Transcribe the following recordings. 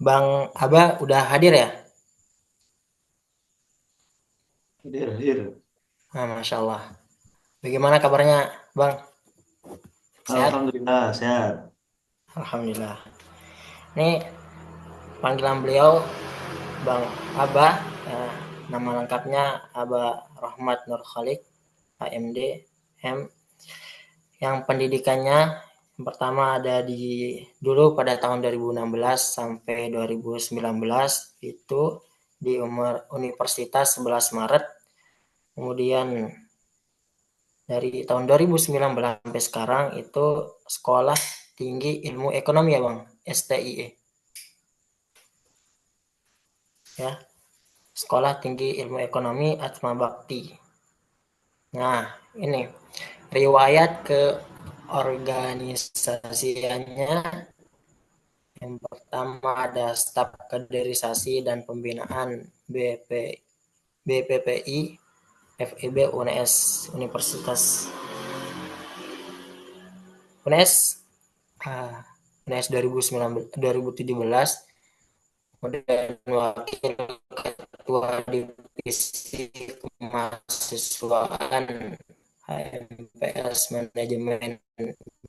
Bang Aba udah hadir ya? Hadir, hadir. Nah, Masya Allah. Bagaimana kabarnya, Bang? Sehat? Alhamdulillah, sehat. Alhamdulillah. Ini panggilan beliau Bang Aba. Nama lengkapnya Aba Rahmat Nur Khalik, AMD, M. Yang pendidikannya yang pertama ada di dulu pada tahun 2016 sampai 2019 itu di Universitas 11 Maret. Kemudian dari tahun 2019 sampai sekarang itu Sekolah Tinggi Ilmu Ekonomi ya Bang, STIE ya. Sekolah Tinggi Ilmu Ekonomi Atma Bakti. Nah, ini riwayat ke organisasinya. Yang pertama ada staf kaderisasi dan pembinaan BPPI FEB UNS Universitas UNES, UNES 2017, kemudian wakil ketua divisi kemahasiswaan HMPS Manajemen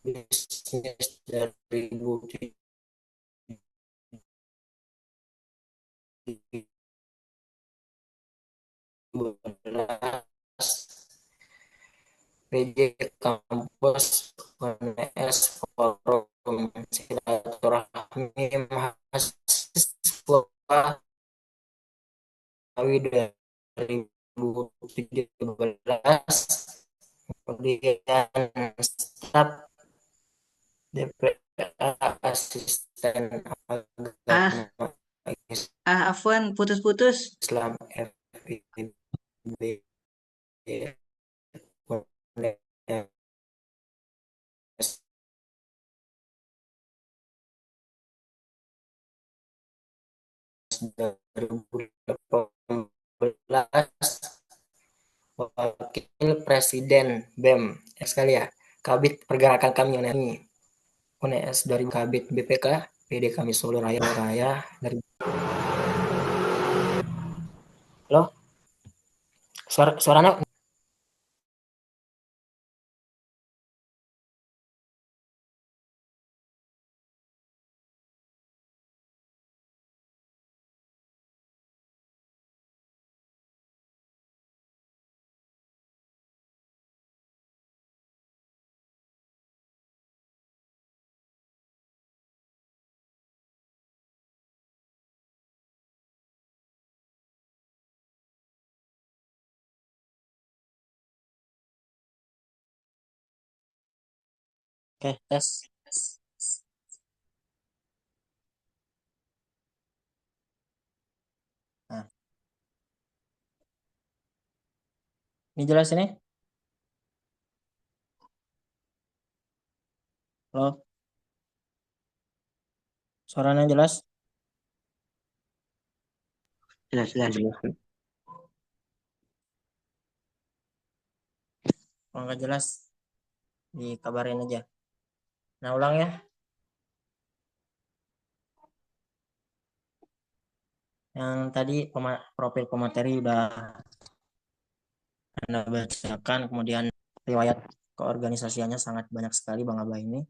Bisnis 2017, PJ Kampus UNS Forum Silaturahmi Mahasiswa Kawi 2017, kemudian staf DPA Asisten Ah, Agama Afwan, putus-putus. Islam FIB UNES 2018, Wakil Presiden BEM sekali ya, Kabit Pergerakan kami UNES dari Kabit BPK PD kami Solo Raya dari. Halo, suaranya. Oke, tes. Nah, ini jelas ini? Halo, suaranya jelas? Jelas, jelas. Kalau nggak jelas, dikabarin aja. Nah, ulang ya. Yang tadi profil pemateri udah Anda bacakan, kemudian riwayat keorganisasiannya sangat banyak sekali Bang Abah ini.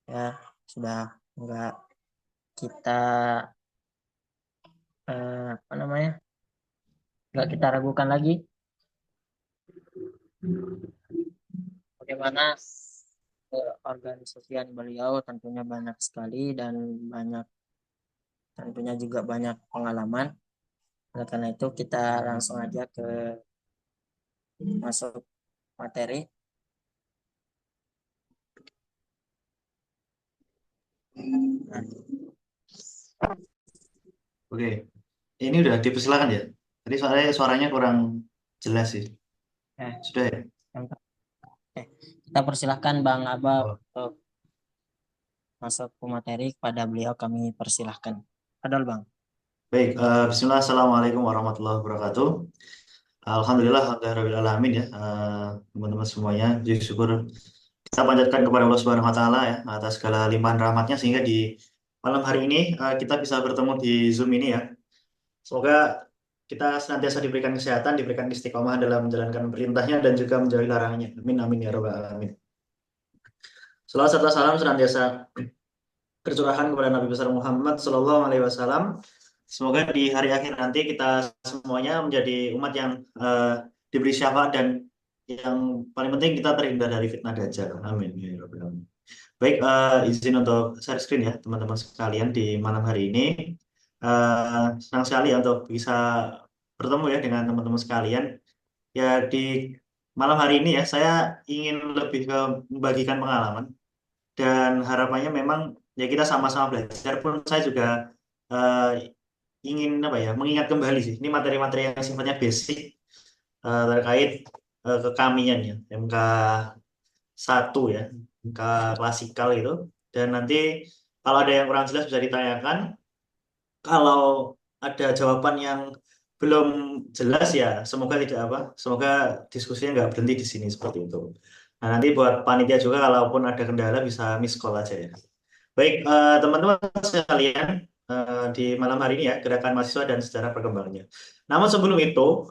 Ya, sudah nggak kita apa namanya? Nggak kita ragukan lagi bagaimana keorganisasian beliau, tentunya banyak sekali dan tentunya juga banyak pengalaman. Oleh karena itu kita langsung aja ke masuk materi. Nah, Oke, ini udah dipersilakan ya. Tadi suaranya kurang jelas sih. eh, Sudah ya? kita persilahkan Bang Aba Oh. untuk masuk ke materi. Kepada beliau kami persilahkan. Adol Bang. Baik, Bismillah, Assalamualaikum warahmatullahi wabarakatuh. Alhamdulillah, alhamdulillah alamin ya, teman-teman semuanya. Jadi syukur kita panjatkan kepada Allah Subhanahu Wa Taala ya atas segala limpahan rahmatnya sehingga di malam hari ini kita bisa bertemu di Zoom ini ya. Semoga kita senantiasa diberikan kesehatan, diberikan istiqomah dalam menjalankan perintahnya dan juga menjauhi larangannya. Amin amin ya rabbal alamin. Salawat serta salam senantiasa tercurahkan kepada Nabi besar Muhammad Sallallahu Alaihi Wasallam. Semoga di hari akhir nanti kita semuanya menjadi umat yang diberi syafaat dan yang paling penting kita terhindar dari fitnah dajjal. Amin ya rabbal alamin. Baik, izin untuk share screen ya teman-teman sekalian di malam hari ini. Senang sekali ya untuk bisa bertemu ya dengan teman-teman sekalian. Ya di malam hari ini ya saya ingin lebih ke membagikan pengalaman dan harapannya memang ya kita sama-sama belajar pun saya juga eh, ingin apa ya mengingat kembali sih ini materi-materi yang sifatnya basic terkait kekamian ya MK 1 ya MK klasikal itu dan nanti kalau ada yang kurang jelas bisa ditanyakan kalau ada jawaban yang belum jelas ya semoga tidak apa semoga diskusinya nggak berhenti di sini seperti itu. Nah nanti buat panitia juga kalaupun ada kendala bisa miss call aja ya. Baik teman-teman sekalian di malam hari ini ya gerakan mahasiswa dan sejarah perkembangannya. Namun sebelum itu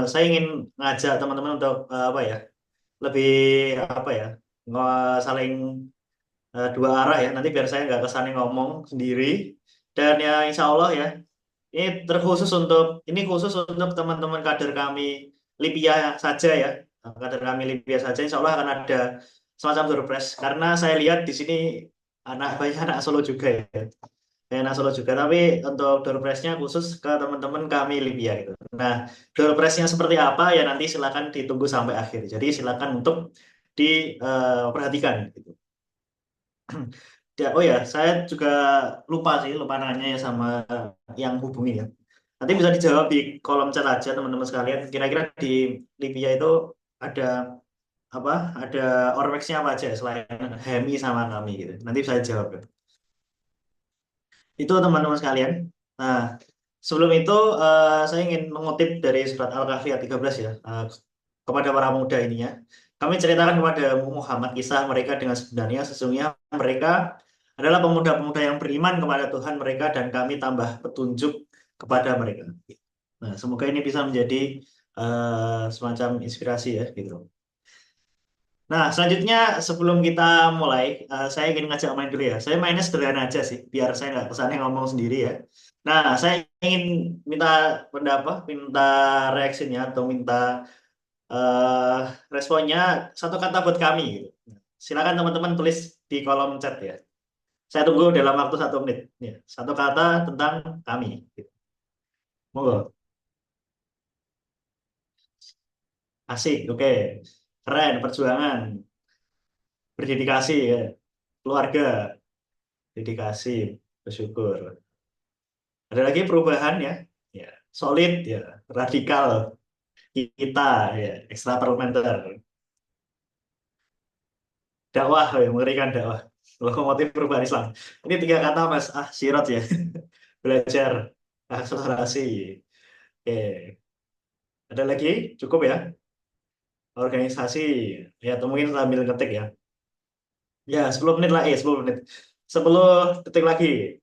saya ingin ngajak teman-teman untuk apa ya lebih apa ya saling dua arah ya nanti biar saya nggak kesannya ngomong sendiri dan ya insya Allah ya ini khusus untuk teman-teman kader kami Lipia saja ya. Kader kami Lipia saja insya Allah akan ada semacam surprise karena saya lihat di sini banyak anak Solo juga ya. Banyak anak Solo juga tapi untuk door prize-nya khusus ke teman-teman kami Lipia gitu. Nah, door prize-nya seperti apa ya nanti silakan ditunggu sampai akhir. Jadi silakan untuk diperhatikan gitu. Ya, oh ya, saya juga lupa nanya ya sama yang hubungi ya. Nanti bisa dijawab di kolom chat aja teman-teman sekalian. Kira-kira di Libya itu ada apa? Ada Ormex-nya apa aja selain Hemi sama kami gitu. Nanti bisa dijawab ya. Itu teman-teman sekalian. Nah, sebelum itu saya ingin mengutip dari surat Al-Kahfi ayat 13 ya. Kepada para pemuda ini ya. Kami ceritakan kepada Muhammad kisah mereka dengan sebenarnya sesungguhnya mereka adalah pemuda-pemuda yang beriman kepada Tuhan mereka dan kami tambah petunjuk kepada mereka. Nah, semoga ini bisa menjadi semacam inspirasi ya gitu. Nah, selanjutnya sebelum kita mulai, saya ingin ngajak main dulu ya. Saya mainnya sederhana aja sih, biar saya nggak kesannya ngomong sendiri ya. Nah, saya ingin minta pendapat, minta reaksinya atau minta eh, responnya satu kata buat kami. Gitu. Silakan teman-teman tulis di kolom chat ya. Saya tunggu dalam waktu 1 menit. Ya, satu kata tentang kami. Gitu. Monggo. Asik, oke. Keren, perjuangan, berdedikasi ya. Keluarga, dedikasi, bersyukur. Ada lagi perubahan ya. Ya, solid ya, radikal, kita ya, ekstra parlementer. Dakwah ya, mengerikan dakwah. Lokomotif perubahan Islam. Ini 3 kata Mas Sirot ya. Belajar, akselerasi. Oke. Ada lagi? Cukup ya? Organisasi. Ya, atau mungkin sambil ngetik ya. Ya, 10 menit lagi, 10 menit. 10 detik lagi.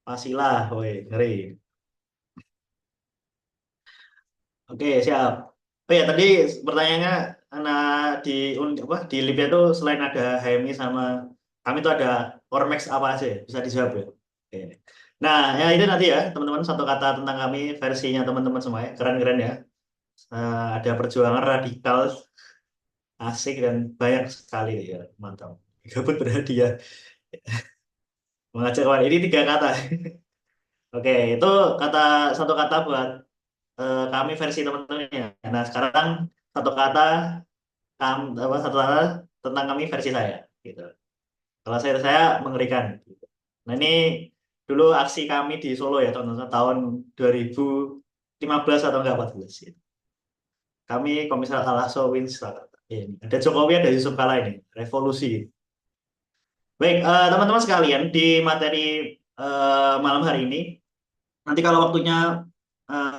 Pasilah, woi, ngeri. Oke, siap. Oh ya, tadi pertanyaannya anak di Libya itu selain ada HMI sama kami itu ada Ormex apa aja ya? Bisa dijawab ya. Oke. Nah, ya itu nanti ya, teman-teman satu kata tentang kami versinya teman-teman semua ya. Keren-keren ya. Ada perjuangan radikal, asik dan banyak sekali ya. Mantap. Gabut berhadiah. Mengajak kawan. Ini 3 kata. Oke, itu satu kata buat kami versi teman-temannya. Nah, sekarang satu kata satu kata tentang kami versi saya gitu. Kalau saya mengerikan gitu. Nah, ini dulu aksi kami di Solo ya teman-teman tahun 2015 atau enggak 14 gitu. Kami Komisar Al-Aqsa Wins ini. Ada Jokowi ada Yusuf Kala ini, revolusi. Baik, teman-teman sekalian di materi malam hari ini nanti kalau waktunya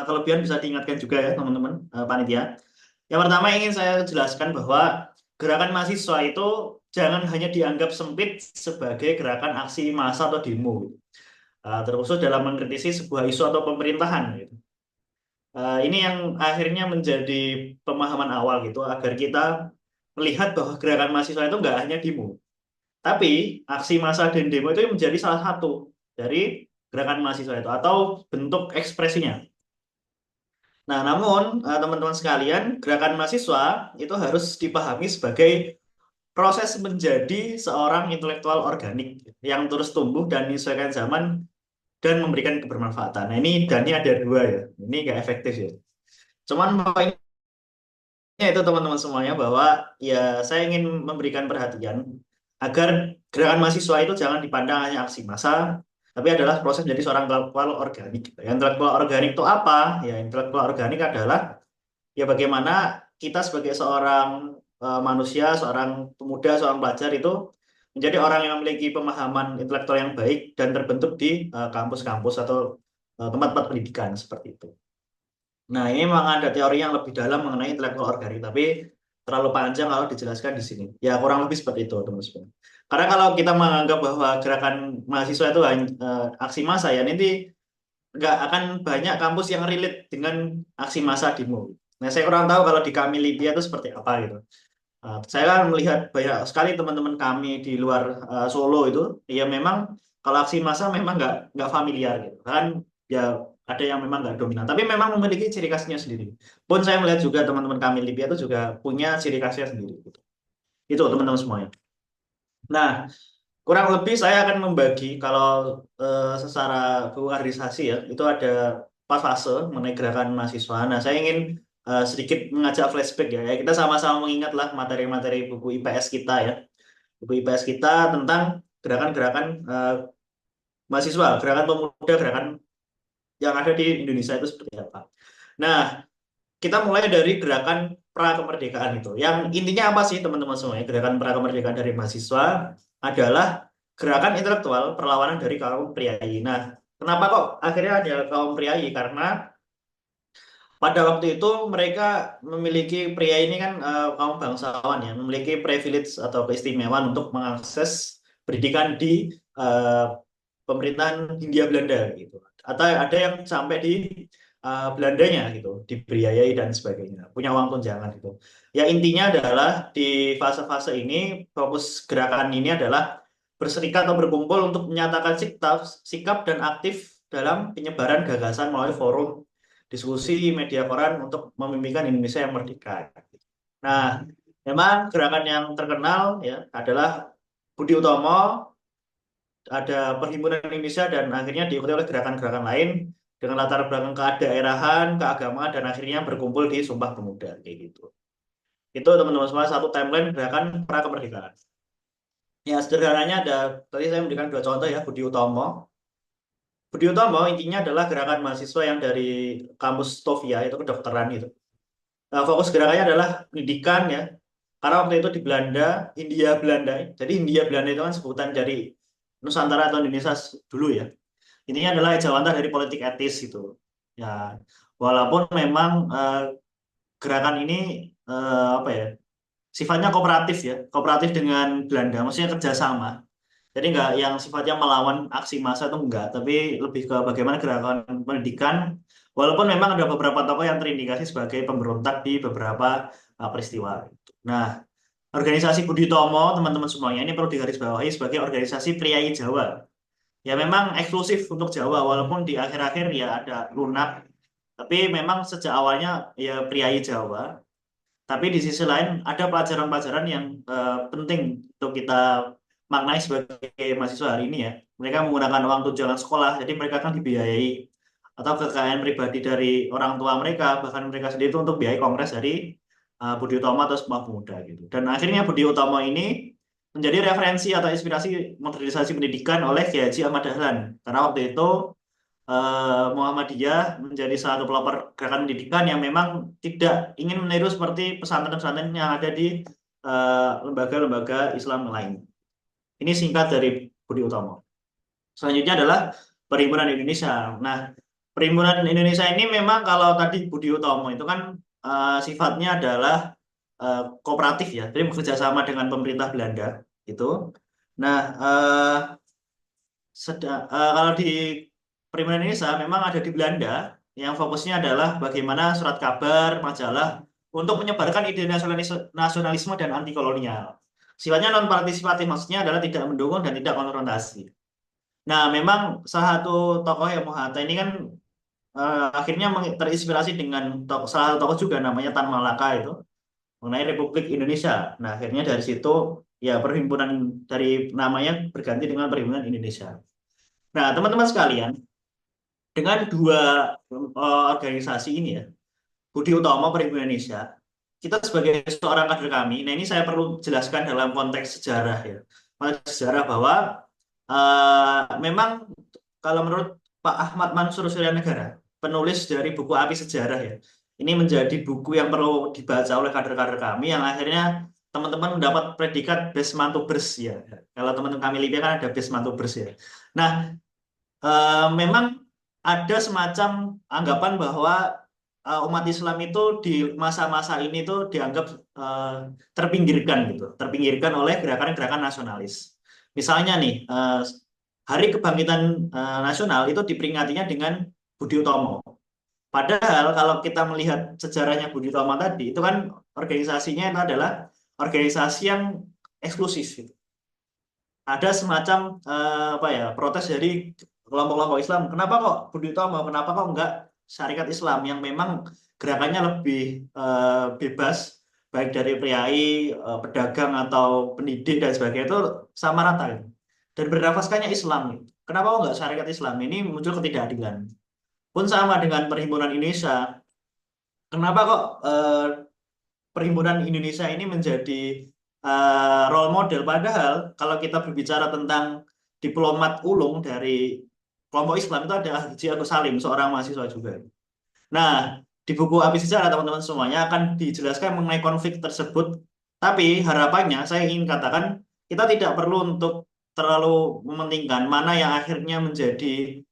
kelebihan bisa diingatkan juga ya teman-teman panitia. Yang pertama ingin saya jelaskan bahwa gerakan mahasiswa itu jangan hanya dianggap sempit sebagai gerakan aksi massa atau demo, terkhusus dalam mengkritisi sebuah isu atau pemerintahan gitu. Ini yang akhirnya menjadi pemahaman awal gitu agar kita melihat bahwa gerakan mahasiswa itu nggak hanya demo, tapi aksi massa dan demo itu menjadi salah satu dari gerakan mahasiswa itu atau bentuk ekspresinya. Nah, namun teman-teman sekalian, gerakan mahasiswa itu harus dipahami sebagai proses menjadi seorang intelektual organik yang terus tumbuh dan menyesuaikan zaman dan memberikan kebermanfaatan. Nah, ini dan ini ada dua ya. Ini nggak efektif ya. Cuman poinnya itu teman-teman semuanya bahwa ya saya ingin memberikan perhatian agar gerakan mahasiswa itu jangan dipandang hanya aksi massa, tapi adalah proses menjadi seorang intelektual organik. Ya, intelektual organik itu apa? Ya, intelektual organik adalah ya bagaimana kita sebagai seorang manusia, seorang pemuda, seorang pelajar itu menjadi orang yang memiliki pemahaman intelektual yang baik dan terbentuk di kampus-kampus atau tempat-tempat pendidikan seperti itu. Nah, ini memang ada teori yang lebih dalam mengenai intelektual organik, tapi terlalu panjang kalau dijelaskan di sini. Ya, kurang lebih seperti itu, teman-teman. Karena kalau kita menganggap bahwa gerakan mahasiswa itu hanya aksi massa, ya nanti nggak akan banyak kampus yang relate dengan aksi massa demo. Nah, saya kurang tahu kalau di kami Libya itu seperti apa gitu. Saya kan melihat banyak sekali teman-teman kami di luar Solo itu, ya memang kalau aksi massa memang nggak familiar gitu. Kan ya ada yang memang nggak dominan, tapi memang memiliki ciri khasnya sendiri. Pun saya melihat juga teman-teman kami Libya itu juga punya ciri khasnya sendiri. Gitu. Itu teman-teman semuanya. Nah, kurang lebih saya akan membagi kalau secara kaderisasi ya, itu ada 4 fase mengenai gerakan mahasiswa. Nah, saya ingin sedikit mengajak flashback ya. Kita sama-sama mengingatlah materi-materi buku IPS kita ya. Buku IPS kita tentang gerakan-gerakan mahasiswa, gerakan pemuda, gerakan yang ada di Indonesia itu seperti apa. Nah, kita mulai dari gerakan pra kemerdekaan itu. Yang intinya apa sih teman-teman semuanya? Gerakan pra kemerdekaan dari mahasiswa adalah gerakan intelektual perlawanan dari kaum priai. Nah, kenapa kok akhirnya ada kaum priai? Karena pada waktu itu mereka memiliki pria ini kan kaum bangsawan ya, memiliki privilege atau keistimewaan untuk mengakses pendidikan di eh, pemerintahan Hindia Belanda gitu. Atau ada yang sampai di Belandanya gitu, dibiayai dan sebagainya, punya uang tunjangan gitu. Ya intinya adalah di fase-fase ini fokus gerakan ini adalah berserikat atau berkumpul untuk menyatakan sikap dan aktif dalam penyebaran gagasan melalui forum diskusi media koran untuk memimpikan Indonesia yang merdeka. Nah, memang gerakan yang terkenal ya adalah Budi Utomo, ada Perhimpunan Indonesia dan akhirnya diikuti oleh gerakan-gerakan lain dengan latar belakang kedaerahan, keagamaan dan akhirnya berkumpul di Sumpah Pemuda kayak gitu. Itu teman-teman semua satu timeline gerakan pra kemerdekaan. Ya sederhananya ada tadi saya memberikan 2 contoh ya Budi Utomo. Budi Utomo intinya adalah gerakan mahasiswa yang dari kampus Stovia itu kedokteran itu. Nah, fokus gerakannya adalah pendidikan ya. Karena waktu itu di Belanda, Hindia Belanda. Jadi Hindia Belanda itu kan sebutan dari Nusantara atau Indonesia dulu ya. Intinya adalah ejawanta dari politik etis gitu. Ya, walaupun memang gerakan ini apa ya? Sifatnya kooperatif ya, kooperatif dengan Belanda, maksudnya kerjasama. Jadi nggak yang sifatnya melawan aksi massa itu enggak, tapi lebih ke bagaimana gerakan pendidikan. Walaupun memang ada beberapa tokoh yang terindikasi sebagai pemberontak di beberapa peristiwa. Nah, organisasi Budi Utomo, teman-teman semuanya, ini perlu digarisbawahi sebagai organisasi priai Jawa. Ya memang eksklusif untuk Jawa, walaupun di akhir-akhir ya ada lunak. Tapi memang sejak awalnya ya priai Jawa. Tapi di sisi lain ada pelajaran-pelajaran yang penting untuk kita maknai sebagai mahasiswa hari ini ya. Mereka menggunakan uang tunjangan sekolah, jadi mereka kan dibiayai atau kekayaan pribadi dari orang tua mereka, bahkan mereka sendiri itu untuk biaya kongres dari Budi Utomo atau Sumpah Pemuda gitu. Dan akhirnya Budi Utomo ini menjadi referensi atau inspirasi modernisasi pendidikan oleh Kiai Haji Ahmad Dahlan. Karena waktu itu Muhammadiyah menjadi salah satu pelopor gerakan pendidikan yang memang tidak ingin meniru seperti pesantren-pesantren yang ada di lembaga-lembaga Islam lain. Ini singkat dari Budi Utomo. Selanjutnya adalah Perhimpunan Indonesia. Nah, Perhimpunan Indonesia ini memang kalau tadi Budi Utomo itu kan sifatnya adalah kooperatif ya, jadi bekerja sama dengan pemerintah Belanda itu. Nah, kalau di Perimunan Indonesia memang ada di Belanda yang fokusnya adalah bagaimana surat kabar, majalah untuk menyebarkan ide nasionalisme dan anti kolonial. Sifatnya non partisipatif, maksudnya adalah tidak mendukung dan tidak konfrontasi. Nah, memang salah satu tokoh yang Mohatta ini kan akhirnya terinspirasi dengan salah satu tokoh juga namanya Tan Malaka itu mengenai Republik Indonesia. Nah, akhirnya dari situ ya perhimpunan dari namanya berganti dengan Perhimpunan Indonesia. Nah, teman-teman sekalian, dengan dua organisasi ini ya, Budi Utomo Perhimpunan Indonesia, kita sebagai seorang kader kami, nah ini saya perlu jelaskan dalam konteks sejarah ya, konteks sejarah bahwa memang kalau menurut Pak Ahmad Mansur Suryanegara, penulis dari buku Api Sejarah ya, ini menjadi buku yang perlu dibaca oleh kader-kader kami yang akhirnya teman-teman mendapat predikat Best Mantubers ya. Kalau teman-teman kami lihat kan ada Best Mantubers ya. Nah, memang ada semacam anggapan bahwa umat Islam itu di masa-masa ini tuh dianggap terpinggirkan gitu, terpinggirkan oleh gerakan-gerakan nasionalis. Misalnya nih, Hari Kebangkitan Nasional itu diperingatinya dengan Budi Utomo. Padahal kalau kita melihat sejarahnya Budi Utomo tadi, itu kan organisasinya itu adalah organisasi yang eksklusif gitu. Ada semacam apa ya, protes dari kelompok-kelompok Islam. Kenapa kok Budi Utomo? Kenapa kok enggak Syarikat Islam yang memang gerakannya lebih bebas, baik dari priai, pedagang atau pendidik dan sebagainya itu sama rata gitu. Dan bernafaskannya Islam gitu. Kenapa kok enggak Syarikat Islam? Ini muncul ketidakadilan. Pun sama dengan Perhimpunan Indonesia. Kenapa kok Perhimpunan Indonesia ini menjadi role model? Padahal kalau kita berbicara tentang diplomat ulung dari kelompok Islam itu ada Haji Agus Salim, seorang mahasiswa juga. Nah, di buku Api Sejarah teman-teman semuanya akan dijelaskan mengenai konflik tersebut. Tapi harapannya saya ingin katakan kita tidak perlu untuk terlalu mementingkan mana yang akhirnya menjadi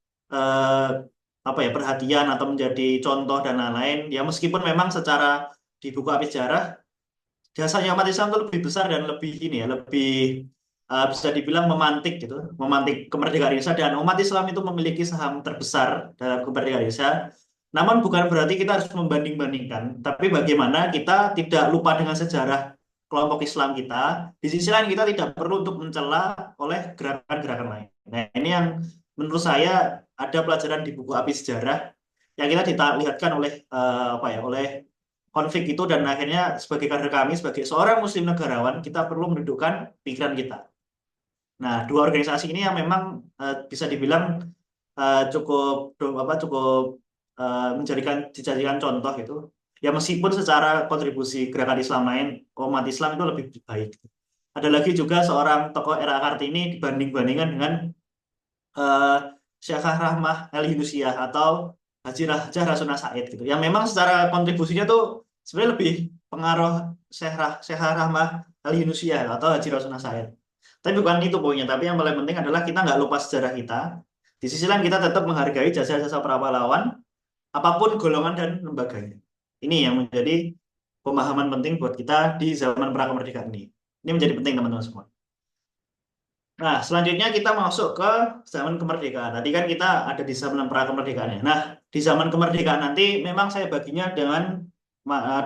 apa ya, perhatian atau menjadi contoh dan lain-lain. Ya meskipun memang secara di buku Api Sejarah jasanya umat Islam itu lebih besar dan lebih ini ya, lebih bisa dibilang memantik gitu, memantik kemerdekaan Indonesia, dan umat Islam itu memiliki saham terbesar dalam kemerdekaan Indonesia. Namun bukan berarti kita harus membanding-bandingkan, tapi bagaimana kita tidak lupa dengan sejarah kelompok Islam kita. Di sisi lain kita tidak perlu untuk mencela oleh gerakan-gerakan lain. Nah, ini yang menurut saya ada pelajaran di buku Api Sejarah yang kita dilihatkan oleh apa ya, oleh konflik itu, dan akhirnya sebagai kader kami sebagai seorang muslim negarawan kita perlu mendudukkan pikiran kita. Nah, dua organisasi ini yang memang bisa dibilang cukup dijadikan contoh itu. Ya meskipun secara kontribusi gerakan Islam lain, umat Islam itu lebih baik. Ada lagi juga seorang tokoh era Kartini dibanding-bandingkan dengan Syekhah Rahmah El Hindusiah atau Haji Raja Rasuna Said gitu. Yang memang secara kontribusinya tuh sebenarnya lebih pengaruh Syekhah Rahmah El Hindusiah atau Haji Rasuna Said. Tapi bukan itu poinnya, tapi yang paling penting adalah kita nggak lupa sejarah kita. Di sisi lain kita tetap menghargai jasa-jasa para pahlawan, apapun golongan dan lembaganya. Ini yang menjadi pemahaman penting buat kita di zaman prakemerdekaan ini. Ini menjadi penting teman-teman semua. Nah, selanjutnya kita masuk ke zaman kemerdekaan. Tadi kan kita ada di zaman prakemerdekaannya. Nah, di zaman kemerdekaan nanti memang saya baginya dengan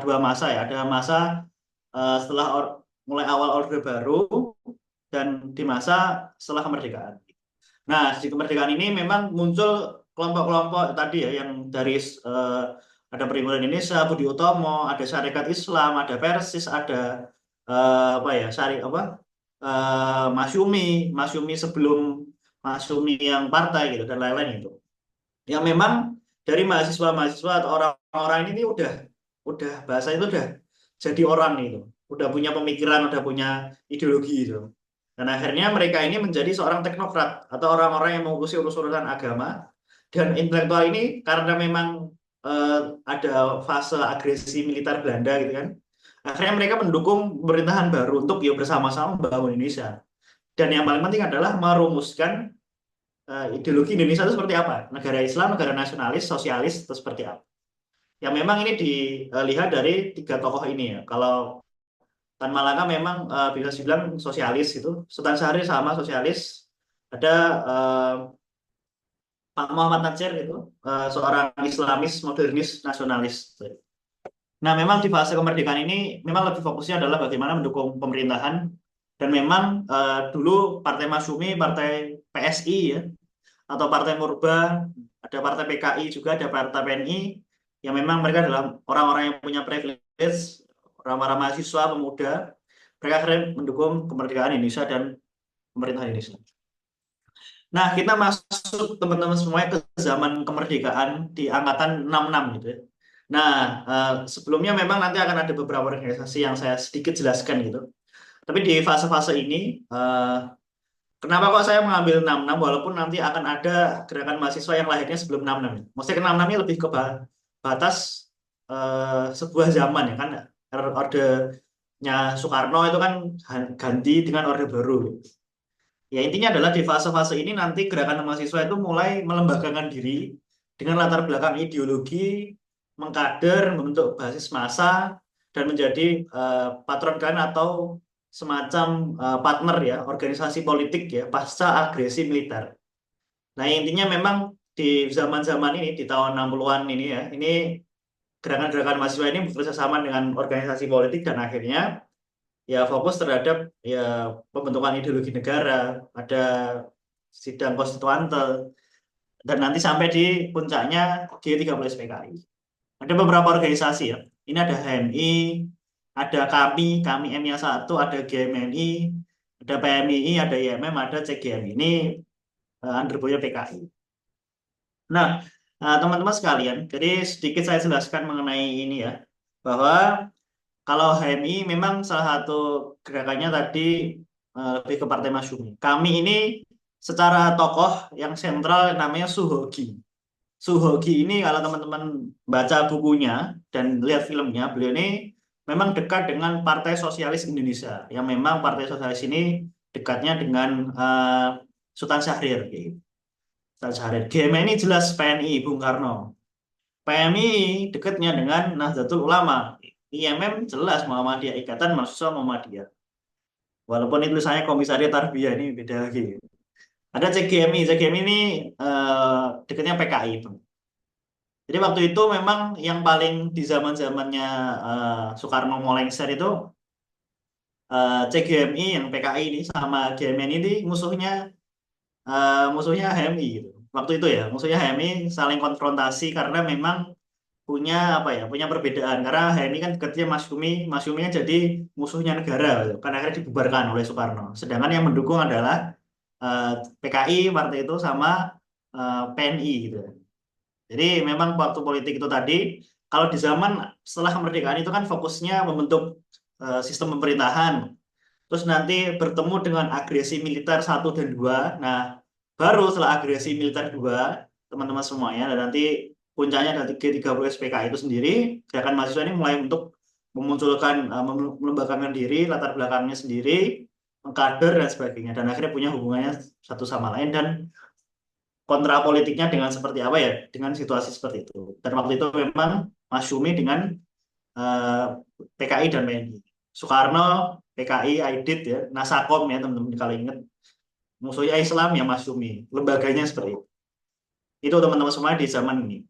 dua masa ya. Ada masa setelah mulai awal Orde Baru dan di masa setelah kemerdekaan. Nah, di kemerdekaan ini memang muncul kelompok-kelompok tadi ya, yang dari ada Perhimpunan Indonesia, Budi Utomo, ada Syarikat Islam, ada Persis, ada apa ya, Masyumi sebelum Masyumi yang partai gitu dan lain-lain itu. Yang memang dari mahasiswa-mahasiswa atau orang-orang ini udah bahasa itu udah jadi orang itu, udah punya pemikiran, udah punya ideologi itu. Dan akhirnya mereka ini menjadi seorang teknokrat atau orang-orang yang mengurusi urusan agama, dan intelektual ini karena memang ada fase agresi militer Belanda gitu kan. Akhirnya mereka mendukung pemerintahan baru untuk ya bersama-sama membangun Indonesia. Dan yang paling penting adalah merumuskan ideologi Indonesia itu seperti apa. Negara Islam, negara nasionalis, sosialis, itu seperti apa. Yang memang ini dilihat dari tiga tokoh ini ya. Kalau Tan Malaka memang bisa dibilang sosialis itu. Sultan Syahrir sama sosialis. Ada Pak Muhammad Natsir itu seorang Islamis, modernis, nasionalis. Nah, memang di fase kemerdekaan ini memang lebih fokusnya adalah bagaimana mendukung pemerintahan dan memang dulu Partai Masyumi, Partai PSI ya, atau Partai Murba, ada Partai PKI juga, ada Partai PNI yang memang mereka adalah orang-orang yang punya privilege, orang-orang mahasiswa, pemuda, mereka akhirnya mendukung kemerdekaan Indonesia dan pemerintah Indonesia. Nah, kita masuk teman-teman semuanya ke zaman kemerdekaan di angkatan 66 gitu ya. Nah, sebelumnya memang nanti akan ada beberapa organisasi yang saya sedikit jelaskan gitu. Tapi di fase-fase ini, kenapa kok saya mengambil 66 walaupun nanti akan ada gerakan mahasiswa yang lahirnya sebelum 66 ya. Maksudnya 66 ini lebih ke batas sebuah zaman ya kan. Ordenya Soekarno itu kan ganti dengan orde baru. Ya intinya adalah di fase-fase ini nanti gerakan mahasiswa itu mulai melembagakan diri dengan latar belakang ideologi, mengkader, membentuk basis massa, dan menjadi patron kan atau semacam partner ya, organisasi politik ya, pasca agresi militer. Nah intinya memang di zaman-zaman ini, di tahun 60-an ini ya, ini gerakan-gerakan mahasiswa ini bekerja sama dengan organisasi politik dan akhirnya ya fokus terhadap ya pembentukan ideologi negara, ada sidang konstituante, dan nanti sampai di puncaknya G30 SPKI. Ada beberapa organisasi ya. Ini ada HMI, ada kami MIA 1, ada GMNI, ada PMII, ada IMM, ada CGM. Ini underboy PKI. Nah, teman-teman sekalian, jadi sedikit saya jelaskan mengenai ini ya, bahwa kalau HMI memang salah satu gerakannya tadi lebih ke Partai Masyumi. Kami ini secara tokoh yang sentral namanya Suhogi. Suhogi ini kalau teman-teman baca bukunya dan lihat filmnya, beliau ini memang dekat dengan Partai Sosialis Indonesia. Yang memang Partai Sosialis ini dekatnya dengan Sultan Syahrir. Gitu. Sultan Syahrir. GM ini jelas PNI, Bung Karno. PMI dekatnya dengan Nahdlatul Ulama. IMM jelas Muhammadiyah, Ikatan Mahasiswa Muhammadiyah. Walaupun itu saya Komisariat Tarbiyah ini beda lagi. Ada CGMI, CGMI ini dekatnya PKI. Jadi waktu itu memang yang paling di zaman-zamannya Soekarno mau lengser itu CGMI yang PKI ini sama GMN ini musuhnya HMI gitu. Waktu itu ya, musuhnya HMI saling konfrontasi karena memang punya apa ya, punya perbedaan karena HMI kan dekatnya Masyumi jadi musuhnya negara gitu. Karena akhirnya dibubarkan oleh Soekarno. Sedangkan yang mendukung adalah PKI partai itu sama PNI gitu. Jadi memang waktu politik itu tadi kalau di zaman setelah kemerdekaan itu kan fokusnya membentuk sistem pemerintahan. Terus nanti bertemu dengan agresi militer 1 dan 2. Nah, baru setelah agresi militer 2, teman-teman semuanya, dan nanti puncaknya dari G30 SPKI itu sendiri, gerakan mahasiswa ini mulai untuk memunculkan, melembagakan diri, latar belakangnya sendiri, mengkader dan sebagainya, dan akhirnya punya hubungannya satu sama lain, dan kontra politiknya dengan seperti apa ya, dengan situasi seperti itu. Dan waktu itu memang Masyumi dengan PKI dan PNI. Soekarno, PKI, Aidit ya, Nasakom ya teman-teman kalau ingat. Musuhnya Islam ya Masyumi, lembaganya seperti itu. Itu teman-teman semua di zaman ini.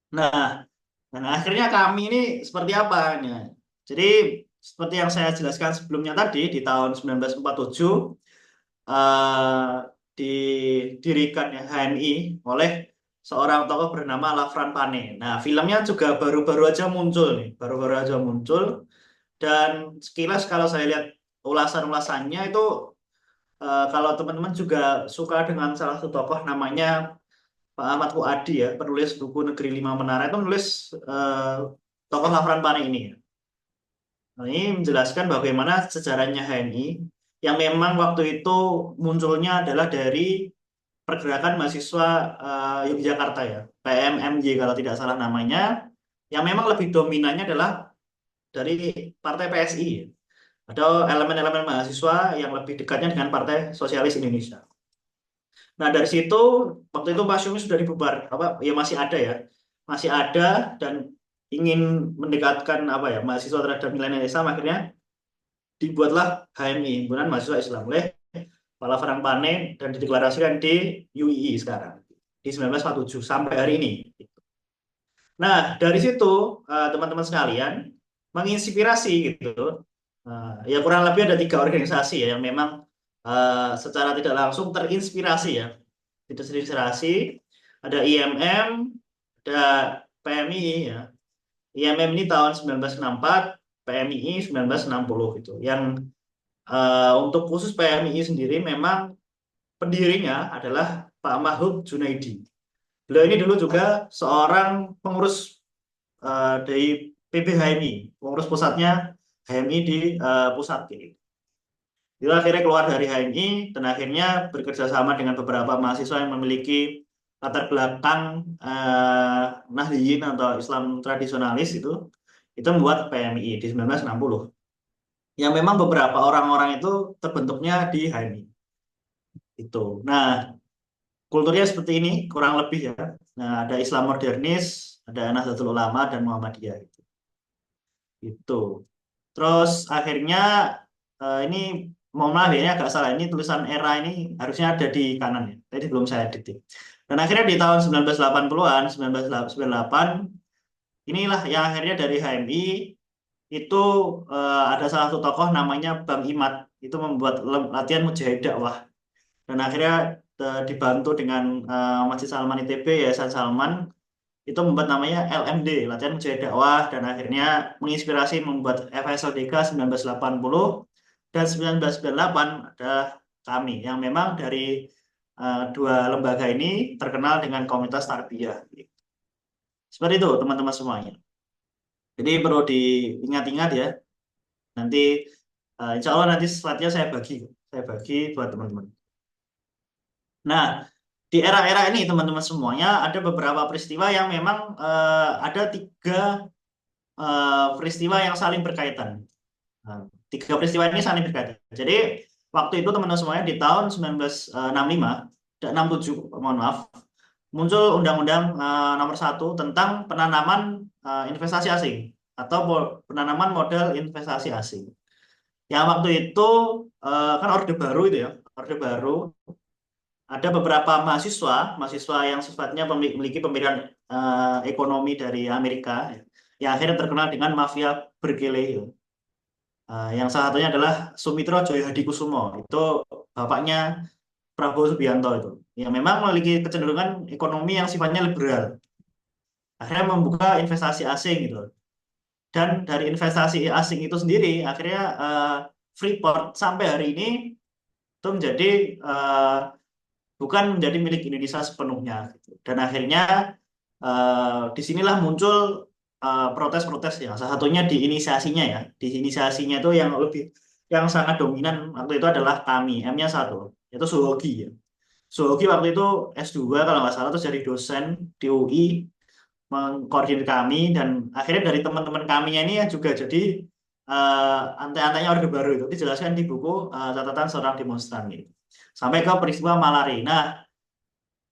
Nah, dan akhirnya kami ini seperti apa? Nah, jadi seperti yang saya jelaskan sebelumnya tadi di tahun 1947 didirikan ya HMI oleh seorang tokoh bernama Lafran Pane. Nah, filmnya juga baru-baru aja muncul nih, baru-baru aja muncul. Dan sekilas kalau saya lihat ulasan-ulasannya itu kalau teman-teman juga suka dengan salah satu tokoh namanya Pak Ahmad Fuadi ya, penulis buku Negeri Lima Menara itu menulis tokoh Lafran Pane ini. Nah, ini menjelaskan bagaimana sejarahnya HMI yang memang waktu itu munculnya adalah dari pergerakan mahasiswa Yogyakarta ya, PMMY kalau tidak salah namanya, yang memang lebih dominannya adalah dari Partai PSI atau elemen-elemen mahasiswa yang lebih dekatnya dengan Partai Sosialis Indonesia. Nah dari situ waktu itu Masyumi sudah dibubar, apa ya masih ada ya, masih ada dan ingin mendekatkan apa ya mahasiswa terhadap nilai-nilai Islam akhirnya dibuatlah HMI, Himpunan Mahasiswa Islam, oleh Pala Farangpane dan dideklarasikan di UII sekarang di 1947 sampai hari ini. Nah, dari situ teman-teman sekalian menginspirasi gitu. Ya kurang lebih ada 3 organisasi ya yang memang secara tidak langsung terinspirasi ya. Terinspirasi, ada IMM, ada PMI ya. IMM ini tahun 1964, PMI 1960 gitu. Yang untuk khusus PMI sendiri memang pendirinya adalah Pak Mahfud Junaidi. Beliau ini dulu juga seorang pengurus dari PBHMI, pengurus pusatnya HMI di pusat. Dia akhirnya keluar dari HMI dan akhirnya bekerja sama dengan beberapa mahasiswa yang memiliki latar belakang Nahdiyin atau Islam tradisionalis itu membuat PMI di 1960. Yang memang beberapa orang-orang itu terbentuknya di HMI. Itu. Nah, kulturnya seperti ini kurang lebih ya. Nah, ada Islam modernis, ada Nahdlatul Ulama dan Muhammadiyah itu. Itu. Terus akhirnya ini mohon maaf ya, ini agak salah. Ini tulisan era ini harusnya ada di kanan ya. Tadi belum saya edit. Dan akhirnya di tahun 1980-an, 1998 inilah yang akhirnya dari HMI itu ada salah satu tokoh namanya Bang Imad itu membuat latihan mujahid dakwah. Dan akhirnya dibantu dengan Masjid Salman ITB, Yayasan Salman, itu membuat namanya LMD, Latihan Mujahid Dakwah, dan akhirnya menginspirasi membuat FSLDK 1980, dan 1998 ada kami, yang memang dari 2 lembaga ini terkenal dengan komunitas tarbiyah. Seperti itu teman-teman semuanya. Jadi perlu diingat-ingat ya, nanti insya Allah nanti slide-nya saya bagi buat teman-teman. Nah, di era-era ini teman-teman semuanya ada beberapa peristiwa yang memang ada 3 peristiwa yang saling berkaitan. Nah, 3 peristiwa ini saling berkaitan. Jadi waktu itu teman-teman semuanya di tahun 1965 dan 67, mohon maaf, muncul Undang-Undang nomor 1 tentang penanaman investasi asing atau penanaman modal investasi asing. Yang waktu itu kan Orde Baru itu ya, Orde Baru. Ada beberapa mahasiswa yang sifatnya memiliki pemikiran ekonomi dari Amerika yang akhirnya terkenal dengan mafia berkele. Yang salah satunya adalah Sumitro Joyo Hadikusumo, itu bapaknya Prabowo Subianto itu, yang memang memiliki kecenderungan ekonomi yang sifatnya liberal. Akhirnya membuka investasi asing gitu. Dan dari investasi asing itu sendiri, akhirnya Freeport sampai hari ini itu menjadi bukan menjadi milik Indonesia sepenuhnya. Dan akhirnya disinilah muncul protes-protes ya. Salah satunya diinisiasinya ya. Diinisiasinya itu yang sangat dominan waktu itu adalah kami, M-nya 1, yaitu Suhogi ya. Suhogi waktu itu S2 kalau nggak salah, terus jadi dosen di UI, mengkoordinir kami, dan akhirnya dari teman-teman kaminya ini juga jadi antek-anteknya Orde Baru itu dijelaskan di buku catatan seorang demonstran gitu. Sampai ke peristiwa Malari. Nah,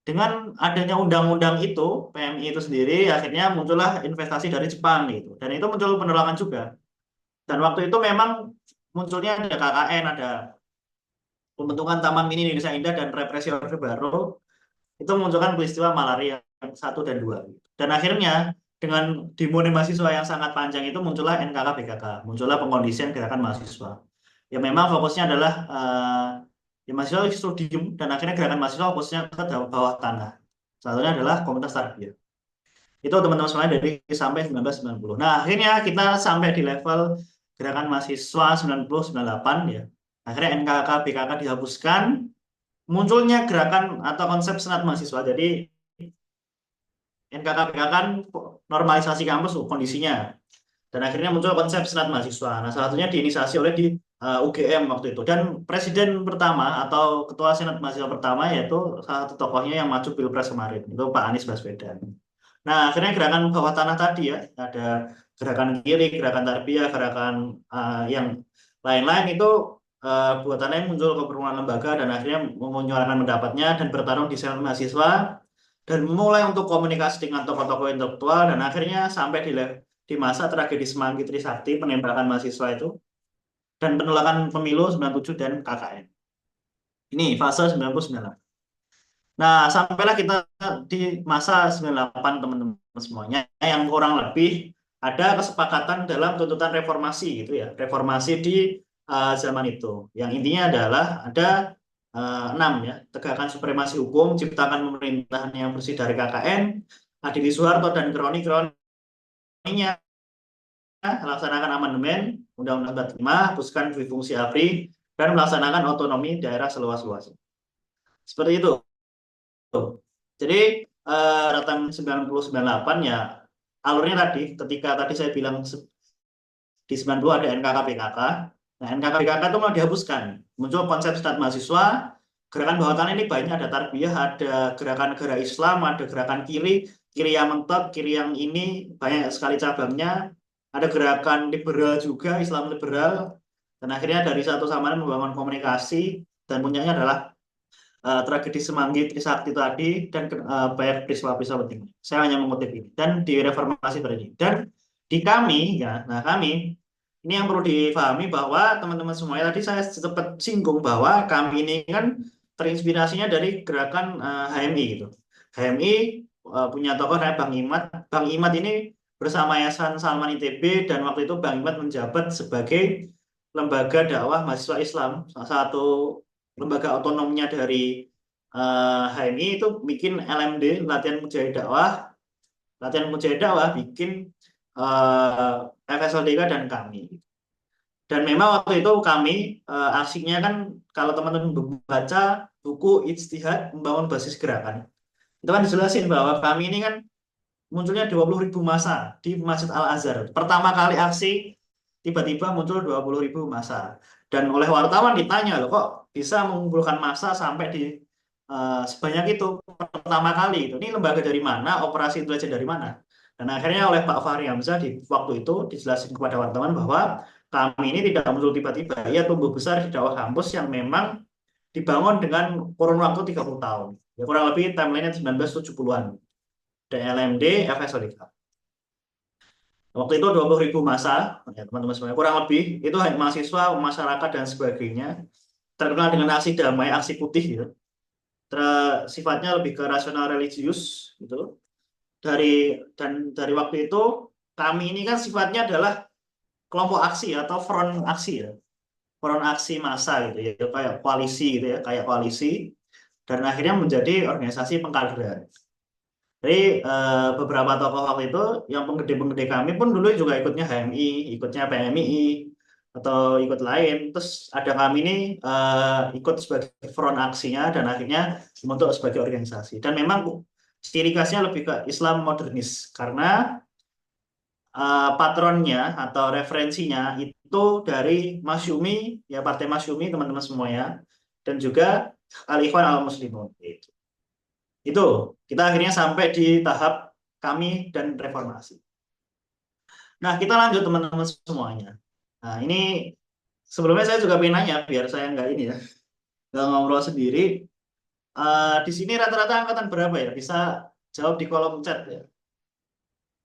dengan adanya undang-undang itu, PMI itu sendiri, akhirnya muncullah investasi dari Jepang gitu. Dan itu muncul penolakan juga. Dan waktu itu memang munculnya ada KKN, ada pembentukan Taman Mini Indonesia Indah dan represi Orde Baru, itu memunculkan peristiwa Malari yang 1 dan 2. Dan akhirnya dengan demo mahasiswa yang sangat panjang itu muncullah NKK BKK, muncullah pengkondisian gerakan mahasiswa. Ya memang fokusnya adalah ya mahasiswa studium, dan akhirnya gerakan mahasiswa fokusnya ke bawah tanah. Satunya adalah komunitas tarbiyah. Itu teman-teman semuanya dari sampai 1990. Nah, akhirnya kita sampai di level gerakan mahasiswa 90-98 ya. Akhirnya NKK BKK dihapuskan, munculnya gerakan atau konsep senat mahasiswa. Jadi NKK BKK kan normalisasi kampus kondisinya. Dan akhirnya muncul konsep senat mahasiswa. Nah, salah satunya diinisiasi oleh di UGM waktu itu. Dan presiden pertama atau ketua senat mahasiswa pertama yaitu salah satu tokohnya yang maju Pilpres kemarin, itu Pak Anies Baswedan. Nah, akhirnya gerakan bawah tanah tadi ya, ada gerakan kiri, gerakan tarbiyah, gerakan yang lain-lain itu buatannya muncul ke perumunan lembaga, dan akhirnya menyuarakan pendapatnya dan bertarung di senat mahasiswa, dan mulai untuk komunikasi dengan tokoh-tokoh intelektual, dan akhirnya sampai di masa tragedi Semanggi Trisakti, penembakan mahasiswa itu, dan penolakan pemilu 97 dan KKN. Ini fase 99. Nah, sampailah kita di masa 98 teman-teman semuanya yang kurang lebih ada kesepakatan dalam tuntutan reformasi gitu ya. Reformasi di zaman itu. Yang intinya adalah ada 6 ya, tegakkan supremasi hukum, ciptakan pemerintahan yang bersih dari KKN, adili Soeharto dan kroni-kroninya, laksanakan amandemen Undang-Undang 45, hapuskan duifungsi ABRI, dan melaksanakan otonomi daerah seluas-luasnya. Seperti itu. Jadi tahun 98 ya alurnya tadi, ketika tadi saya bilang di 90 ada NKKBKK. Nah, NKKBKK itu mau dihapuskan. Muncul konsep stat mahasiswa, gerakan bawah tanah ini banyak, ada Tarbiyah, ada gerakan negara Islam, ada gerakan kiri yang mentok, kiri yang ini banyak sekali cabangnya. Ada gerakan liberal juga, Islam liberal. Dan akhirnya dari satu sama lain membangun komunikasi dan puncaknya adalah tragedi Semanggi Trisakti tadi dan banyak peristiwa-peristiwa penting. Saya hanya mengutip ini dan di reformasi tadi. Dan di kami ya, nah kami ini yang perlu difahami bahwa teman-teman semuanya tadi saya sempat singgung bahwa kami ini kan terinspirasinya dari gerakan HMI gitu. HMI punya tokoh namanya Bang Imad. Bang Imad ini bersama Yayasan Salman ITB dan waktu itu Bang Imad menjabat sebagai lembaga dakwah mahasiswa Islam, salah satu lembaga otonomnya dari HMI itu bikin LMD, latihan mujahid dakwah bikin FSLDK dan kami. Dan memang waktu itu kami asiknya kan kalau teman-teman membaca buku Ijtihad Membangun Basis Gerakan, itu kan dijelasin bahwa kami ini kan munculnya 20.000 massa di Masjid Al-Azhar. Pertama kali aksi tiba-tiba muncul 20.000 massa. Dan oleh wartawan ditanya, loh kok bisa mengumpulkan massa sampai di sebanyak itu pertama kali itu. Ini lembaga dari mana, operasi intelijen dari mana? Dan akhirnya oleh Pak Fahri Hamzah di waktu itu dijelasin kepada wartawan bahwa kami ini tidak muncul tiba-tiba, ia tumbuh besar di dakwah kampus yang memang dibangun dengan kurun waktu 30 tahun. Ya, kurang lebih timeline-nya 1970-an. Dan LMD, FSLDK. Waktu itu 20.000 massa, ya, teman-teman semuanya, kurang lebih itu mahasiswa, masyarakat dan sebagainya, terkenal dengan aksi damai, aksi putih gitu. Sifatnya lebih ke rasional religius gitu. Dari waktu itu kami ini kan sifatnya adalah kelompok aksi atau front aksi ya. Front aksi massa gitu ya, kayak koalisi gitu ya, kayak koalisi dan akhirnya menjadi organisasi pengkaderan. Jadi beberapa tokoh waktu itu yang penggede-penggede kami pun dulu juga ikutnya HMI, ikutnya PMII atau ikut lain. Terus ada kami ini ikut sebagai front aksinya dan akhirnya membentuk sebagai organisasi. Dan memang ciri khasnya lebih ke Islam modernis karena patronnya atau referensinya itu dari Masyumi, ya Partai Masyumi teman-teman semuanya, dan juga Al-Ikhwan Al-Muslimun. Itu kita akhirnya sampai di tahap kami dan reformasi. Nah, kita lanjut teman-teman semuanya. Nah, ini sebelumnya saya juga pengen nanya biar saya nggak ini ya, nggak ngobrol sendiri. Di sini rata-rata angkatan berapa ya? Bisa jawab di kolom chat ya.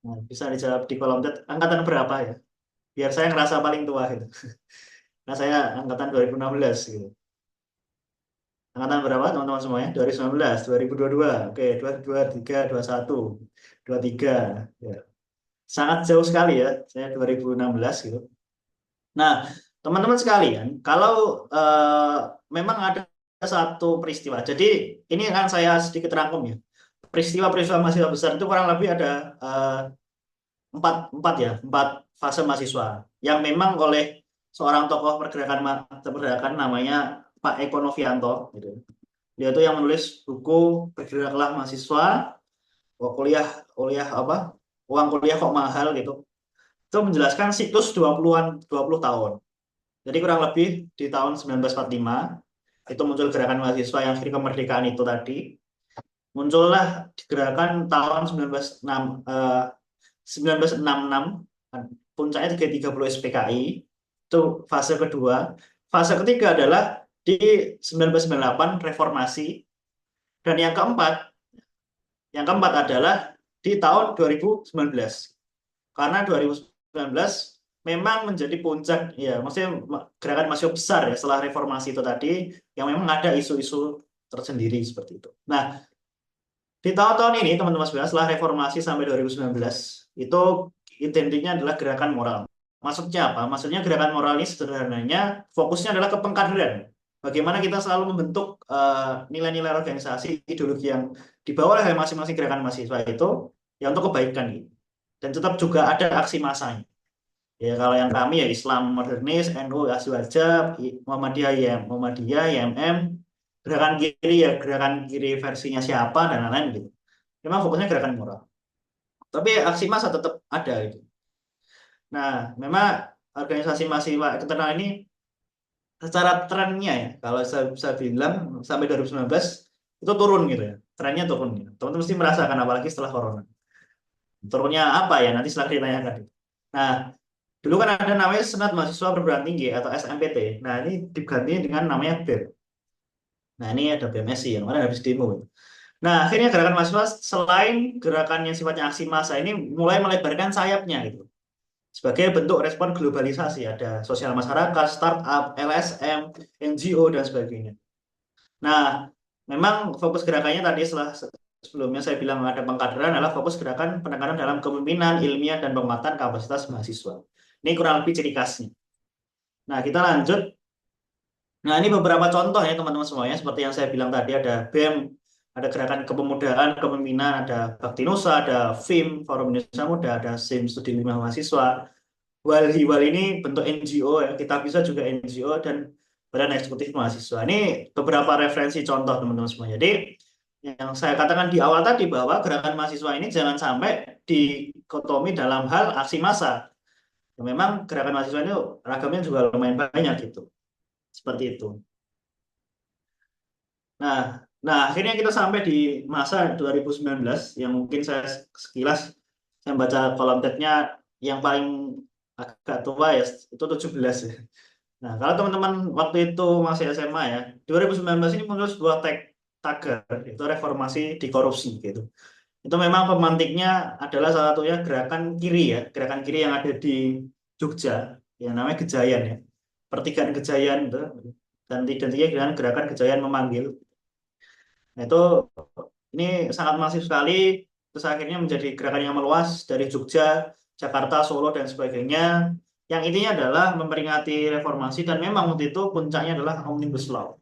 Nah, bisa dijawab di kolom chat angkatan berapa ya? Biar saya ngerasa paling tua gitu. Nah, saya angkatan 2016 gitu. Angkatan berapa teman-teman semuanya? 2019, 2022, oke, 2023, 21, 23. Ya. Sangat jauh sekali ya, saya 2016 gitu. Nah, teman-teman sekalian, kalau memang ada satu peristiwa, jadi ini akan saya sedikit rangkum ya. Peristiwa-peristiwa mahasiswa besar itu kurang lebih ada empat fase mahasiswa yang memang oleh seorang tokoh pergerakan namanya Pak Eko Novianto gitu. Dia itu yang menulis buku Bergeraklah Mahasiswa, kuliah apa? Uang kuliah kok mahal gitu. Itu menjelaskan siklus 20 tahun. Jadi kurang lebih di tahun 1945 itu muncul gerakan mahasiswa yang akhir kemerdekaan itu tadi. Muncullah gerakan tahun 1966, puncaknya 30 SPKI, itu fase kedua. Fase ketiga adalah di 1998 reformasi, dan yang keempat adalah di tahun 2019. Karena 2019 memang menjadi puncak ya, maksudnya gerakan mahasiswa besar ya setelah reformasi itu tadi, yang memang ada isu-isu tersendiri seperti itu. Nah, di tahun-tahun ini teman-teman sekalian, setelah reformasi sampai 2019 itu identiknya adalah gerakan moral. Maksudnya apa? Maksudnya gerakan moral ini sederhananya fokusnya adalah ke pengkaderan. Bagaimana kita selalu membentuk nilai-nilai organisasi, ideologi yang dibawa oleh masing-masing gerakan mahasiswa itu ya untuk kebaikan gitu. Dan tetap juga ada aksi massanya. Ya kalau yang kami ya Islam modernis, NU Aswaja, Muhammadiyah ya Muhammadiyah, YMM, gerakan kiri ya gerakan kiri versinya siapa dan lain-lain gitu. Memang fokusnya gerakan moral. Tapi aksi massa tetap ada gitu. Nah, memang organisasi mahasiswa internal ini secara trennya ya, kalau saya bilang sampai 2019 itu turun gitu ya. Trennya turun gitu. Teman-teman mesti merasakan apalagi setelah corona. Turunnya apa ya? Nanti setelah ditanyakan. Nah, dulu kan ada namanya Senat Mahasiswa Perguruan Tinggi atau SMPT. Nah, ini diganti dengan namanya BEM. Nah, ini ada BMSI yang mana habis demo. Nah, akhirnya gerakan mahasiswa selain gerakan yang sifatnya aksi massa ini mulai melebarkan sayapnya gitu. Sebagai bentuk respon globalisasi, ada sosial masyarakat, startup, LSM, NGO, dan sebagainya. Nah, memang fokus gerakannya tadi sebelumnya saya bilang ada pengkaderan adalah fokus gerakan penekanan dalam kepemimpinan, ilmiah, dan penguatan kapasitas mahasiswa. Ini kurang lebih ciri khasnya. Nah, kita lanjut. Nah, ini beberapa contoh ya teman-teman semuanya. Seperti yang saya bilang tadi, ada BEM, ada gerakan kepemudaan, kepemimpinan, ada Bakti Nusa, ada FIM, Forum Indonesia Muda, ada SIM, Studi Lima Mahasiswa. Wal ini bentuk NGO ya, kita bisa juga NGO dan Badan Eksekutif Mahasiswa. Ini beberapa referensi contoh teman-teman semua. Jadi yang saya katakan di awal tadi bahwa gerakan mahasiswa ini jangan sampai dikotomi dalam hal aksi massa. Memang gerakan mahasiswa itu ragamnya juga lumayan banyak gitu. Seperti itu. Nah, nah akhirnya kita sampai di masa 2019 yang mungkin saya sekilas saya baca kolom tab-nya yang paling agak tua ya itu 17 ya. Nah, kalau teman-teman waktu itu masih SMA ya, 2019 ini muncul sebuah tagar itu reformasi di korupsi gitu. Itu memang pemantiknya adalah salah satunya gerakan kiri ya, gerakan kiri yang ada di Jogja yang namanya Gejayan ya. Pertigaan Gejayan itu dan identiknya dengan gerakan Gejayan memanggil. Nah, itu ini sangat masif sekali, terus akhirnya menjadi gerakan yang meluas dari Jogja, Jakarta, Solo, dan sebagainya. Yang intinya adalah memperingati reformasi dan memang waktu itu puncaknya adalah Omnibus Law.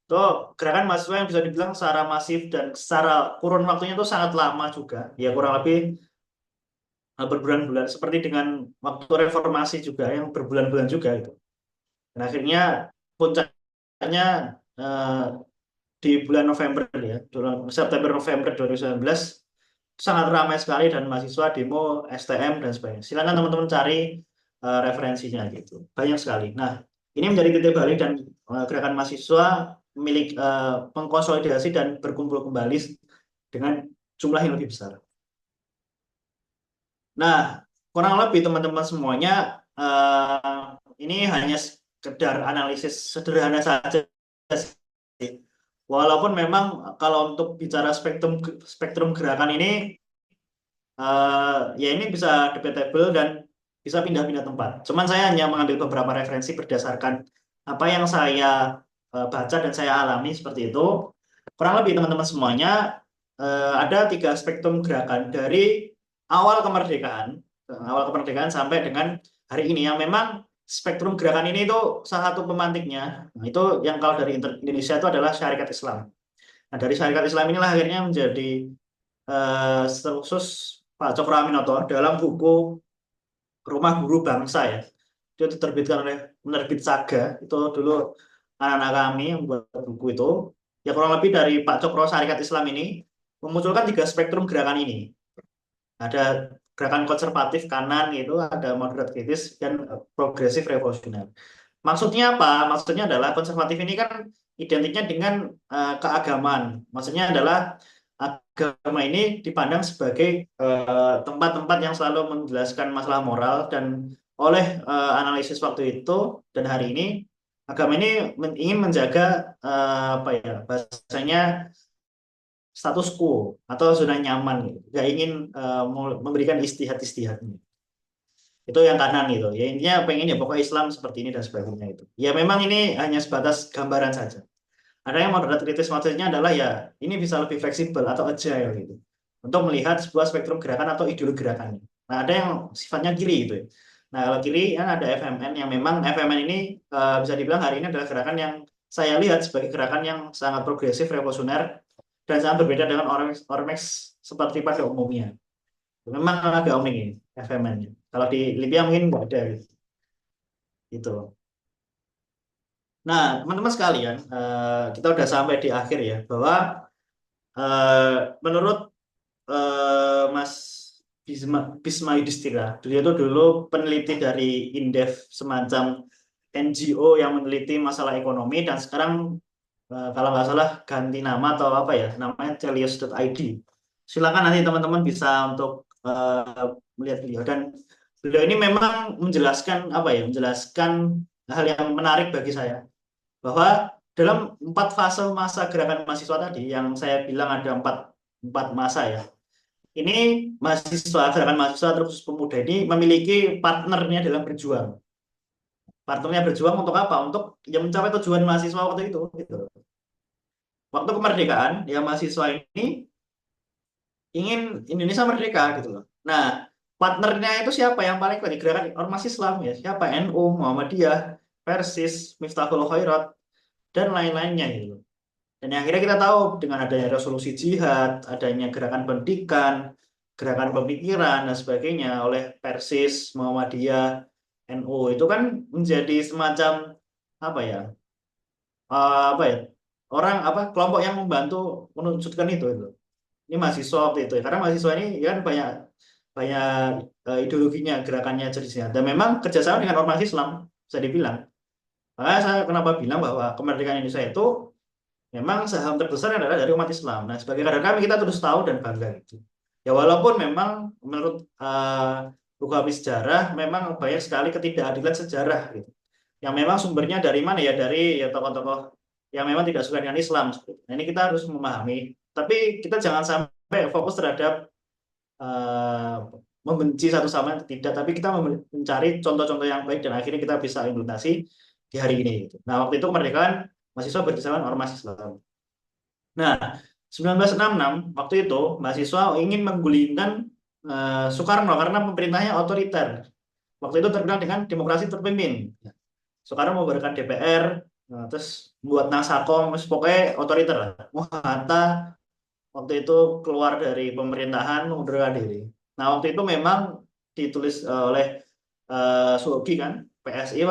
Itu gerakan mahasiswa yang bisa dibilang secara masif dan secara kurun waktunya itu sangat lama juga. Ya kurang lebih berbulan-bulan, seperti dengan waktu reformasi juga yang berbulan-bulan juga itu. Dan akhirnya puncaknya eh, di bulan November ya, September November 2019 sangat ramai sekali dan mahasiswa demo STM dan sebagainya. Silakan teman-teman cari referensinya gitu. Banyak sekali. Nah, ini menjadi titik balik dan gerakan mahasiswa mengkonsolidasi dan berkumpul kembali dengan jumlah yang lebih besar. Nah, kurang lebih teman-teman semuanya ini hanya sekedar analisis sederhana saja. Walaupun memang kalau untuk bicara spektrum gerakan ini ya ini bisa debatable dan bisa pindah-pindah tempat. Cuman saya hanya mengambil beberapa referensi berdasarkan apa yang saya baca dan saya alami seperti itu. Kurang lebih teman-teman semuanya ada 3 spektrum gerakan dari awal kemerdekaan sampai dengan hari ini yang memang spektrum gerakan ini itu salah satu pemantiknya. Nah, itu yang kalau dari Indonesia itu adalah syarikat Islam. Nah, dari syarikat Islam inilah akhirnya menjadi khusus Pak Cokro Aminoto dalam buku Rumah Guru Bangsa ya. Itu diterbitkan oleh penerbit Saga. Itu dulu anak-anak kami yang buat buku itu. Ya kurang lebih dari Pak Cokro Syarikat Islam ini memunculkan 3 spektrum gerakan ini. Ada gerakan konservatif kanan itu, ada moderat kritis dan progresif revolusioner. Maksudnya apa? Maksudnya adalah konservatif ini kan identiknya dengan keagamaan. Maksudnya adalah agama ini dipandang sebagai tempat-tempat yang selalu menjelaskan masalah moral dan oleh analisis waktu itu dan hari ini agama ini ingin menjaga apa ya bahasanya status quo atau zona nyaman gitu. Nggak ingin memberikan istihad-istihadnya. Itu yang kanan gitu. Ya intinya pengen ya pokoknya Islam seperti ini dan sebagainya itu. Ya memang ini hanya sebatas gambaran saja. Ada yang moderat kritis maksudnya adalah ya ini bisa lebih fleksibel atau agile gitu. Untuk melihat sebuah spektrum gerakan atau ideologi gerakannya. Nah ada yang sifatnya kiri gitu ya. Nah kalau kiri kan ada FMN yang memang FMN ini bisa dibilang hari ini adalah gerakan yang saya lihat sebagai gerakan yang sangat progresif, revolusioner, dan sangat berbeda dengan Ormex seperti pada umumnya. Memang agak unik ini FMN-nya. Kalau di Libya mungkin nggak ada gitu. Gitu. Nah, teman-teman sekalian, kita udah sampai di akhir ya, bahwa menurut Mas Bisma Yudhistira, dia itu dulu peneliti dari Indef, semacam NGO yang meneliti masalah ekonomi, dan sekarang kalau nggak salah ganti nama atau apa ya, namanya Celius.id. Silakan nanti teman-teman bisa untuk melihat beliau, dan beliau ini memang menjelaskan apa ya, menjelaskan hal yang menarik bagi saya, bahwa dalam 4 fase masa gerakan mahasiswa tadi yang saya bilang ada empat masa ya. Ini gerakan mahasiswa terkhusus pemuda ini memiliki partnernya dalam berjuang. Partnernya berjuang untuk apa? Untuk yang mencapai tujuan mahasiswa waktu itu. Gitu. Waktu kemerdekaan, ya mahasiswa ini ingin Indonesia merdeka gitu loh. Nah, partnernya itu siapa yang paling kuat di gerakan ormas Islam ya? Siapa? NU, Muhammadiyah, Persis, Miftahul Khairat, dan lain-lainnya gitu. Dan akhirnya kita tahu dengan adanya resolusi jihad, adanya gerakan pendidikan, gerakan pemikiran dan sebagainya oleh Persis, Muhammadiyah, NU itu kan menjadi semacam apa ya? Apa ya? Orang apa kelompok yang membantu menunjukkan itu. Ini mahasiswa waktu itu ya. Karena mahasiswa ini kan banyak banyak ideologinya, gerakannya jenisnya. Dan memang kerjasama dengan ormas Islam bisa dibilang. Makanya saya kenapa bilang bahwa kemerdekaan Indonesia itu memang saham terbesar adalah dari umat Islam. Nah, sebagai kader kami kita terus tahu dan bangga gitu. Ya walaupun memang menurut buku sejarah memang banyak sekali ketidakadilan sejarah gitu. Yang memang sumbernya dari mana ya, dari ya tokoh-tokoh yang memang tidak suka dengan Islam. Nah, ini kita harus memahami. Tapi kita jangan sampai fokus terhadap uh, membenci satu sama lain, tidak. Tapi kita mencari contoh-contoh yang baik dan akhirnya kita bisa implementasi di hari ini. Gitu. Nah, waktu itu kemerdekaan mahasiswa berkisah ormas Islam. Nah, 1966 waktu itu mahasiswa ingin menggulingkan Soekarno karena pemerintahnya otoriter. Waktu itu terkenal dengan demokrasi terpimpin. Soekarno membubarkan DPR, terus buat Nasakom, pokoknya otoriter lah. Hatta waktu itu keluar dari pemerintahan mengundurkan diri. Nah, waktu itu memang ditulis oleh Suhoki kan, PSI,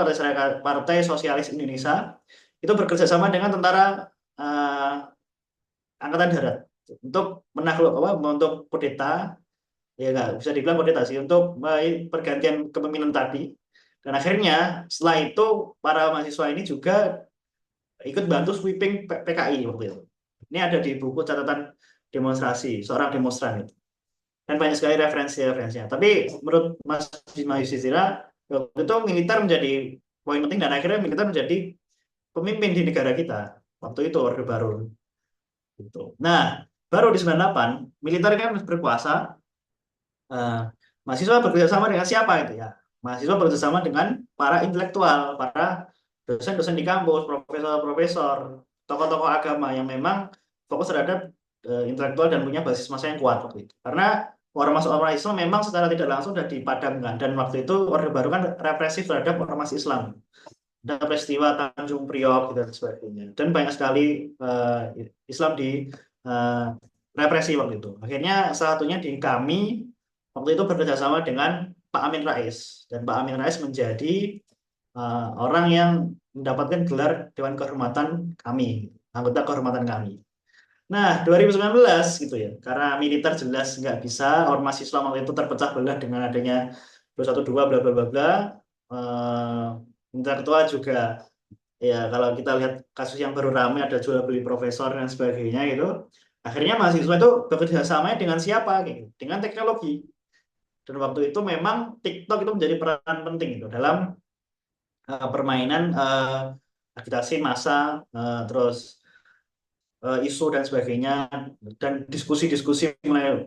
Partai Sosialis Indonesia, itu bekerja sama dengan tentara Angkatan Darat untuk menakluk apa, untuk kudeta, ya nggak bisa dibilang kudeta sih, untuk pergantian kepemimpinan tadi. Dan akhirnya setelah itu para mahasiswa ini juga ikut bantu sweeping PKI waktu itu. Ini ada di buku catatan demonstrasi seorang demonstran itu. Dan banyak sekali referensinya. Tapi menurut Mas Bima Yudhistira, waktu itu militer menjadi poin penting dan akhirnya militer menjadi pemimpin di negara kita. Waktu itu Orde Baru. Gitu. Nah, baru di 98 militer kan berkuasa, mahasiswa bekerjasama dengan siapa itu ya? Mahasiswa bekerjasama dengan para intelektual, para dosen-dosen di kampus, profesor-profesor, tokoh-tokoh agama yang memang fokus terhadap intelektual dan punya basis massa yang kuat waktu itu. Karena ormas-ormas Islam memang secara tidak langsung sudah dipadamkan, dan waktu itu Orde Baru kan represif terhadap ormas Islam. Ada peristiwa Tanjung Priok dan sebagainya, dan banyak sekali Islam di represi waktu itu. Akhirnya salah satunya di kami waktu itu bekerjasama dengan Pak Amin Rais, dan Pak Amin Rais menjadi orang yang mendapatkan gelar Dewan Kehormatan kami, anggota kehormatan kami. Nah, 2019 gitu ya, karena militer jelas nggak bisa, ormas Islam waktu itu terpecah belah dengan adanya 212 bla bla bla bla. Intelektual juga ya, kalau kita lihat kasus yang baru ramai ada jual beli profesor dan sebagainya gitu. Akhirnya mahasiswa itu bekerja sama dengan siapa gitu, dengan teknologi. Dan waktu itu memang TikTok itu menjadi peran penting itu dalam permainan agitasi massa, terus isu dan sebagainya, dan diskusi-diskusi mulai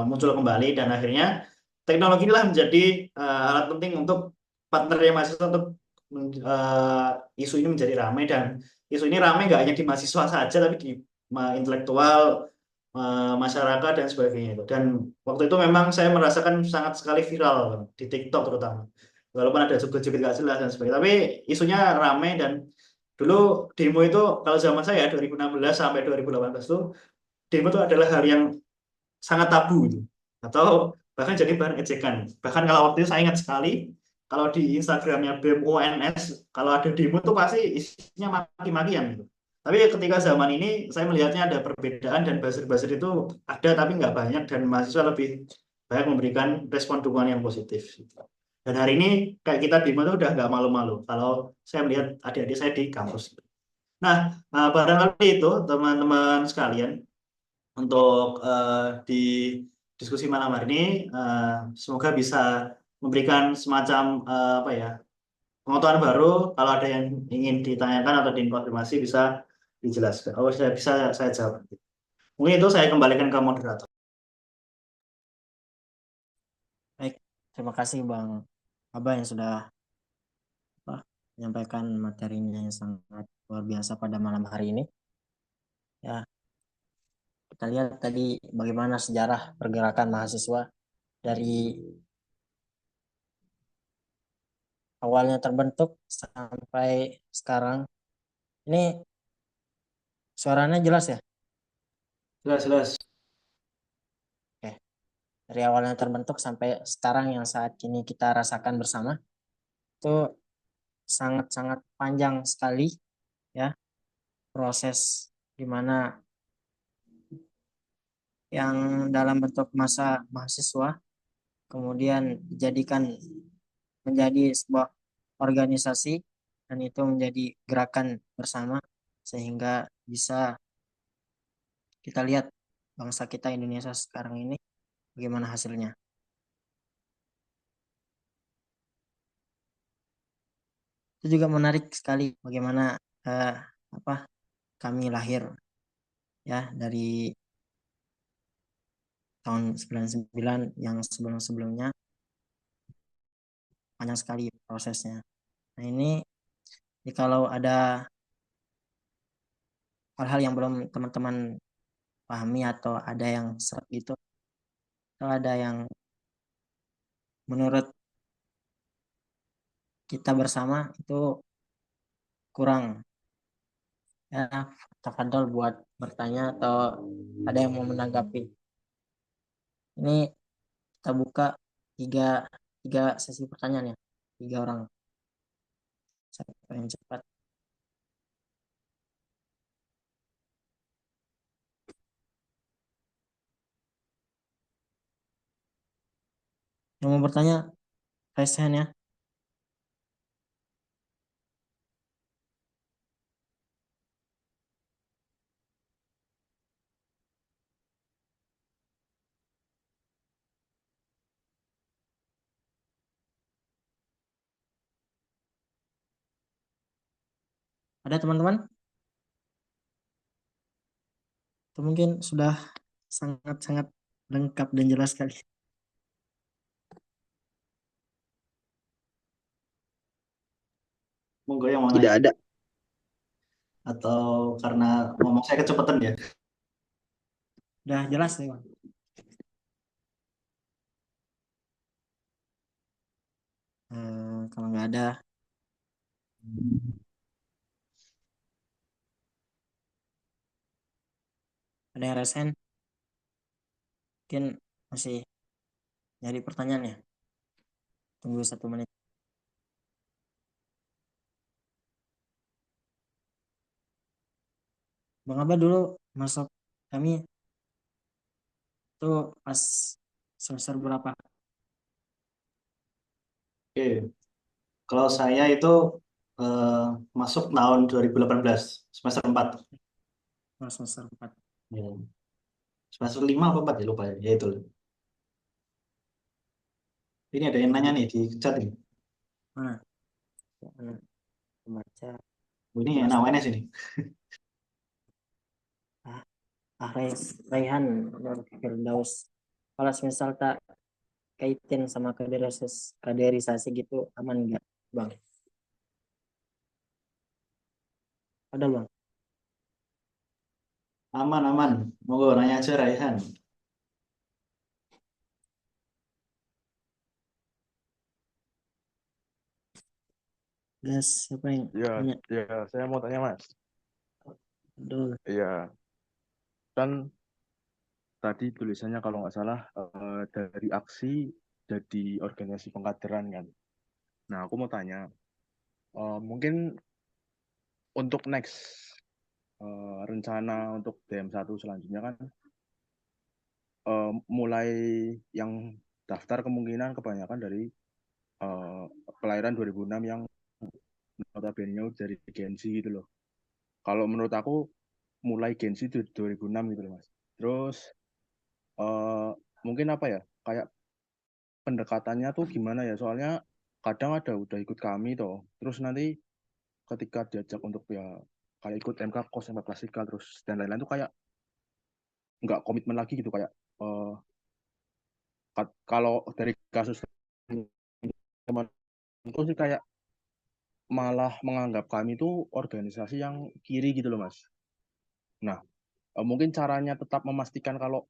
muncul kembali, dan akhirnya teknologi inilah menjadi alat penting untuk partnernya mahasiswa untuk isu ini menjadi ramai, dan isu ini ramai nggak hanya di mahasiswa saja tapi di intelektual, masyarakat dan sebagainya itu. Dan waktu itu memang saya merasakan sangat sekali viral di TikTok terutama. Walaupun ada joget-joget nggak jelas dan sebagainya, tapi isunya ramai. Dan dulu demo itu kalau zaman saya 2016 sampai 2018 itu demo itu adalah hal yang sangat tabu gitu. Atau bahkan jadi bahan ejekan. Bahkan kalau waktu itu saya ingat sekali, kalau di Instagramnya BEM UNS, kalau ada demo tuh pasti isinya maki-makian gitu. Tapi ketika zaman ini saya melihatnya ada perbedaan, dan buzzer-buzzer itu ada tapi nggak banyak, dan mahasiswa lebih banyak memberikan respon dukungan yang positif gitu. Dan hari ini kayak kita demo itu udah nggak malu-malu kalau saya melihat adik-adik saya di kampus. Nah, barangkali itu teman-teman sekalian untuk di diskusi malam hari ini, semoga bisa memberikan semacam apa ya, pengetahuan baru. Kalau ada yang ingin ditanyakan atau dikonfirmasi bisa dijelaskan. Oh, saya bisa saya jawab. Mungkin itu saya kembalikan ke moderator. Baik, terima kasih Bang Abah yang sudah menyampaikan materinya yang sangat luar biasa pada malam hari ini. Ya, kita lihat tadi bagaimana sejarah pergerakan mahasiswa dari awalnya terbentuk sampai sekarang. Ini suaranya jelas ya? Jelas. Oke. Dari awalnya terbentuk sampai sekarang yang saat ini kita rasakan bersama, itu sangat-sangat panjang sekali ya proses di mana yang dalam bentuk masa mahasiswa kemudian dijadikan menjadi sebuah organisasi, dan itu menjadi gerakan bersama sehingga bisa kita lihat bangsa kita Indonesia sekarang ini bagaimana hasilnya. Itu juga menarik sekali bagaimana apa kami lahir ya dari tahun 99 yang sebelum-sebelumnya panjang sekali prosesnya. Nah ini kalau ada hal-hal yang belum teman-teman pahami atau ada yang seret gitu, atau ada yang menurut kita bersama itu kurang, ya tafadhol buat bertanya atau ada yang mau menanggapi. Ini kita buka tiga sesi pertanyaan ya, 3 orang. Siapa yang cepat? Yang mau bertanya, raise hand ya. Ada teman-teman? Itu mungkin sudah sangat-sangat lengkap dan jelas sekali. Monggo yang mau Tidak nanya. ada. Atau karena ngomong saya kecepatan ya? Udah jelas nih Bang. Kalau nggak ada, ada yang raise hand? Mungkin masih nyari pertanyaan ya. Tunggu 1 menit. Bang Abah dulu masuk kami itu pas semester berapa? Oke. Kalau saya itu eh, masuk tahun 2018 semester 4. Oh, semester 4. Ya. Semester 5 apa 4 ya, lupa ya. Ya itu. Ini ada yang nanya nih di chat ini. Mana? Baca. Ini anak UNS ini. Raihan Nur Firdaus. Kalau misal tak kaitin sama kaderisasi gitu aman nggak Bang? Ada Bang? Aman, aman. Monggo nanya aja Raihan. Gas, siapa yang Ya, tanya? saya mau tanya Mas. Aduh, Iya, kan tadi tulisannya kalau nggak salah dari aksi jadi organisasi pengkaderan kan. Nah, aku mau tanya, mungkin untuk next rencana untuk DM1 selanjutnya kan mulai yang daftar kemungkinan kebanyakan dari eh, kelahiran 2006 yang notabene dari Gen Z gitu loh. Kalau menurut aku mulai Gen Z itu 2006 gitu loh Mas. Terus eh, mungkin apa ya, kayak pendekatannya tuh gimana ya, soalnya kadang ada udah ikut kami toh, terus nanti ketika diajak untuk ya kayak ikut MK kos MK klasikal terus dan lain-lain tuh kayak nggak komitmen lagi gitu, kayak eh, kalau dari kasus teman itu sih kayak malah menganggap kami itu organisasi yang kiri gitu loh Mas. Nah, mungkin caranya tetap memastikan kalau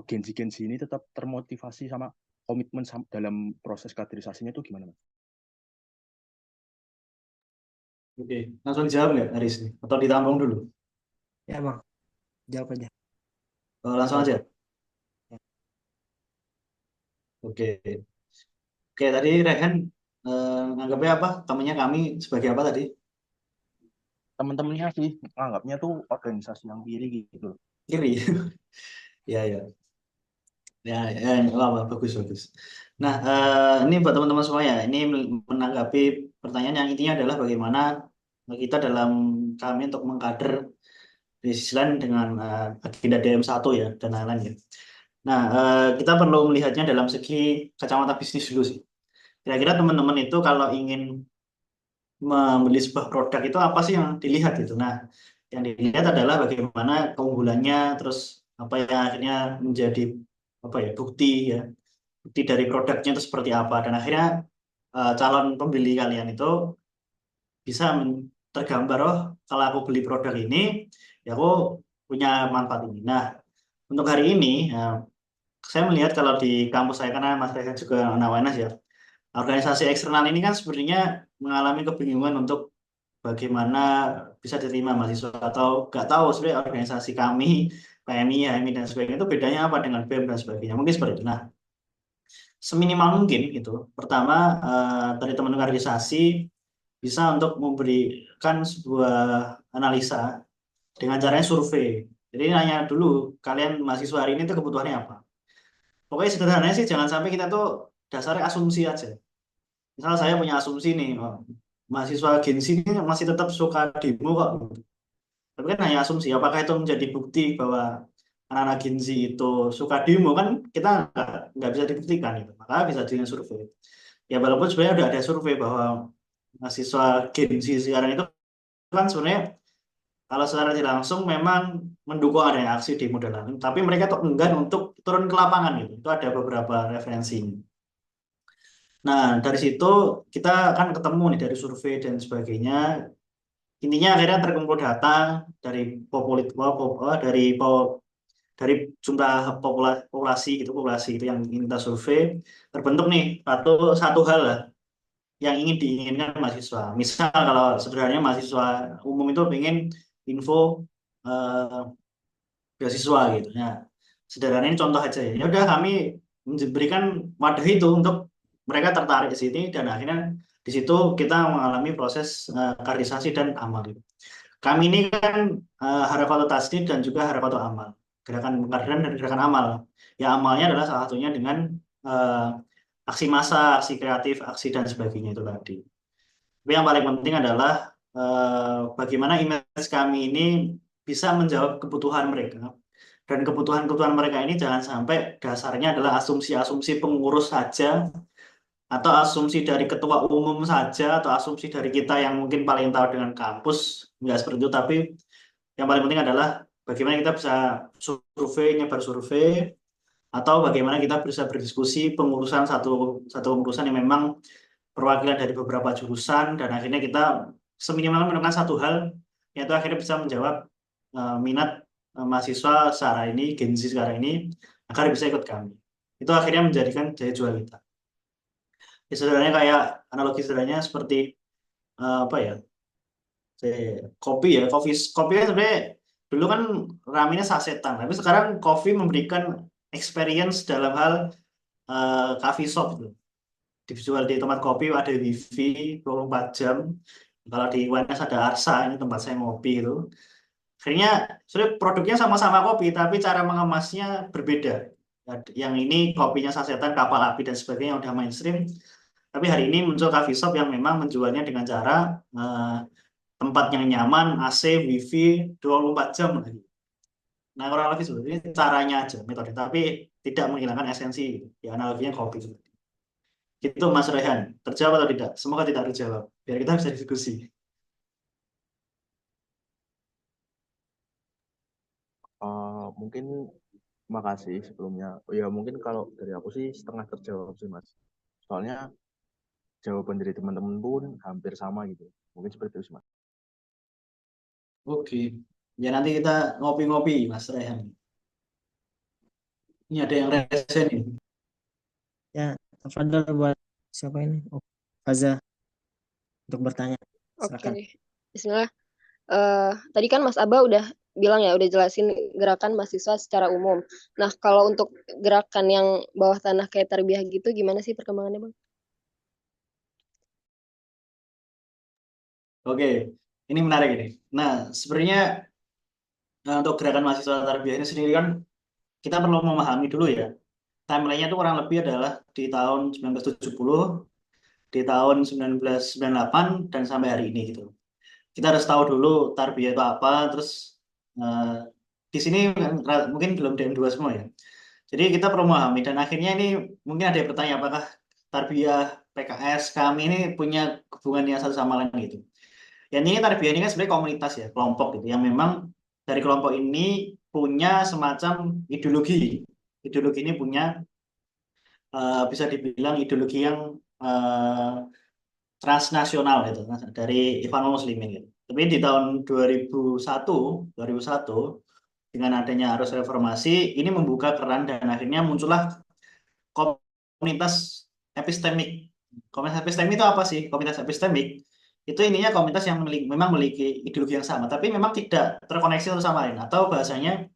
Gen Z ini tetap termotivasi sama komitmen dalam proses kaderisasinya itu gimana Mas? Oke, langsung dijawab nggak Aris? Atau ditampung dulu? ya Bang, jawab aja. Langsung aja. Oke. Oke, tadi Rehan anggapnya apa? Temannya kami sebagai apa tadi? Teman-temannya sih anggapnya tuh organisasi yang kiri gitu. Kiri. Ya, ya. Ya, ya, nggak apa-apa. Bagus, bagus. Nah, ini buat teman-teman semua ya. Ini menanggapi pertanyaan yang intinya adalah bagaimana kita dalam kami untuk mengkader di sisi lain dengan agenda DM1 ya, dan lain-lain ya. Nah, kita perlu melihatnya dalam segi kacamata bisnis dulu sih. Kira-kira teman-teman itu kalau ingin membeli sebuah produk itu apa sih yang dilihat gitu. Nah, yang dilihat adalah bagaimana keunggulannya, terus apa yang akhirnya menjadi apa ya bukti ya, bukti dari produknya itu seperti apa, dan akhirnya calon pembeli kalian itu bisa tergambar, oh kalau aku beli produk ini ya aku punya manfaat ini. Nah, untuk hari ini saya melihat kalau di kampus saya, karena Mas Rehan juga anak UNS ya, organisasi eksternal ini kan sebenarnya mengalami kebingungan untuk bagaimana bisa diterima mahasiswa, atau nggak tahu sebenarnya organisasi kami, PMI, HMI dan sebagainya itu bedanya apa dengan BEM dan sebagainya. Mungkin seperti itu. Nah, seminimal mungkin itu. Pertama, dari teman-teman organisasi bisa untuk memberikan sebuah analisa dengan caranya survei. Jadi nanya dulu, kalian mahasiswa hari ini tuh kebutuhannya apa? Pokoknya sederhananya sih, jangan sampai kita tuh dasarnya asumsi aja. Misal saya punya asumsi nih, oh, mahasiswa Gen Z ini masih tetap suka demo kok. Tapi kan hanya asumsi, apakah itu menjadi bukti bahwa anak-anak Gen Z itu suka demo, kan kita nggak bisa dibuktikan itu. Maka bisa dengan survei. Ya walaupun sebenarnya udah ada survei bahwa mahasiswa Gen Z sekarang itu kan sebenarnya kalau secara tidak langsung memang mendukung adanya aksi demo dan lain-lain, tapi mereka tuh enggan untuk turun ke lapangan gitu. Itu ada beberapa referensinya. Nah, dari situ kita kan ketemu nih dari survei dan sebagainya. Intinya akhirnya terkumpul data dari dari jumlah populasi gitu, populasi itu yang ingin kita survei, terbentuk nih satu satu hal lah yang ingin diinginkan mahasiswa. Misal kalau sederhananya mahasiswa umum itu ingin info eh, beasiswa gitu ya. Sederhananya ini contoh aja ya. Ya udah, kami memberikan wadah itu untuk mereka tertarik di sini, dan akhirnya di situ kita mengalami proses kaderisasi dan amal gitu. Kami ini kan Harakatul Tasdid dan juga Harakatul Amal, gerakan pengkaderan dan gerakan amal. Ya, amalnya adalah salah satunya dengan eh, aksi massa, aksi kreatif, aksi dan sebagainya itu tadi. Tapi yang paling penting adalah bagaimana image kami ini bisa menjawab kebutuhan mereka. Dan kebutuhan-kebutuhan mereka ini jangan sampai dasarnya adalah asumsi-asumsi pengurus saja, atau asumsi dari ketua umum saja, atau asumsi dari kita yang mungkin paling tahu dengan kampus. Enggak seperti itu, tapi yang paling penting adalah bagaimana kita bisa survei, nyebar survei, atau bagaimana kita bisa berdiskusi pengurusan satu pengurusan yang memang perwakilan dari beberapa jurusan, dan akhirnya kita seminimal menemukan satu hal, yaitu akhirnya bisa menjawab minat mahasiswa sekarang ini, Gen Z sekarang ini, agar bisa ikut kami. Itu akhirnya menjadikan daya jual kita. Ya, sederhananya kayak analogi sederhananya seperti apa ya, kopi ya, kopi kan sebenarnya dulu kan ramenya sasetan, tapi sekarang kopi memberikan experience dalam hal coffee shop gitu. Dijual di tempat kopi ada wifi 24 jam. Kalau di UNS ada Arsa, ini tempat saya ngopi itu. Akhirnya sebenarnya produknya sama-sama kopi, tapi cara mengemasnya berbeda. Yang ini kopinya sasetan, kapal api dan sebagainya udah mainstream. Tapi hari ini muncul coffee shop yang memang menjualnya dengan cara tempat yang nyaman, AC, wifi 24 jam lagi. Nah, kurang lebih sebenarnya caranya aja metode, tapi tidak menghilangkan esensi. Ya, analoginya kopi. Itu Mas Rehan, terjawab atau tidak? Semoga tidak terjawab, biar kita bisa diskusi. Mungkin makasih sebelumnya. Ya mungkin kalau dari aku sih setengah terjawab sih Mas. Soalnya jawaban dari teman-teman pun hampir sama gitu. Mungkin seperti itu sih Mas. Oke, ya nanti kita ngopi-ngopi Mas Rehan. Ini ada yang resen nih. Ya, tafadhol buat siapa ini? Oh, Faza untuk bertanya. Silakan. Oke, Bismillah. Tadi kan Mas Aba udah bilang ya, udah jelasin gerakan mahasiswa secara umum. Nah, kalau untuk gerakan yang bawah tanah kayak Tarbiyah gitu, gimana sih perkembangannya, Bang? Oke, ini menarik ini. Nah, sebenarnya untuk gerakan mahasiswa tarbiyah ini sendiri kan kita perlu memahami dulu ya. Timelinenya itu kurang lebih adalah di tahun 1970, di tahun 1998, dan sampai hari ini gitu. Kita harus tahu dulu tarbiyah itu apa, terus di sini mungkin belum DM2 semua ya. Jadi kita perlu memahami, dan akhirnya ini mungkin ada yang bertanya apakah tarbiyah PKS kami ini punya hubungan yang satu sama lain gitu. Yang ini tarbiyah ini kan sebenarnya komunitas ya, kelompok gitu, yang memang dari kelompok ini punya semacam ideologi. Ideologi ini punya bisa dibilang ideologi yang transnasional gitu, dari Ikhwanul Muslimin gitu. Tapi di tahun 2001 dengan adanya arus reformasi ini membuka keran, dan akhirnya muncullah komunitas epistemik. Komunitas epistemik itu apa sih? Komunitas epistemik itu ininya komunitas yang memang memiliki ideologi yang sama, tapi memang tidak terkoneksi satu sama lain, atau bahasanya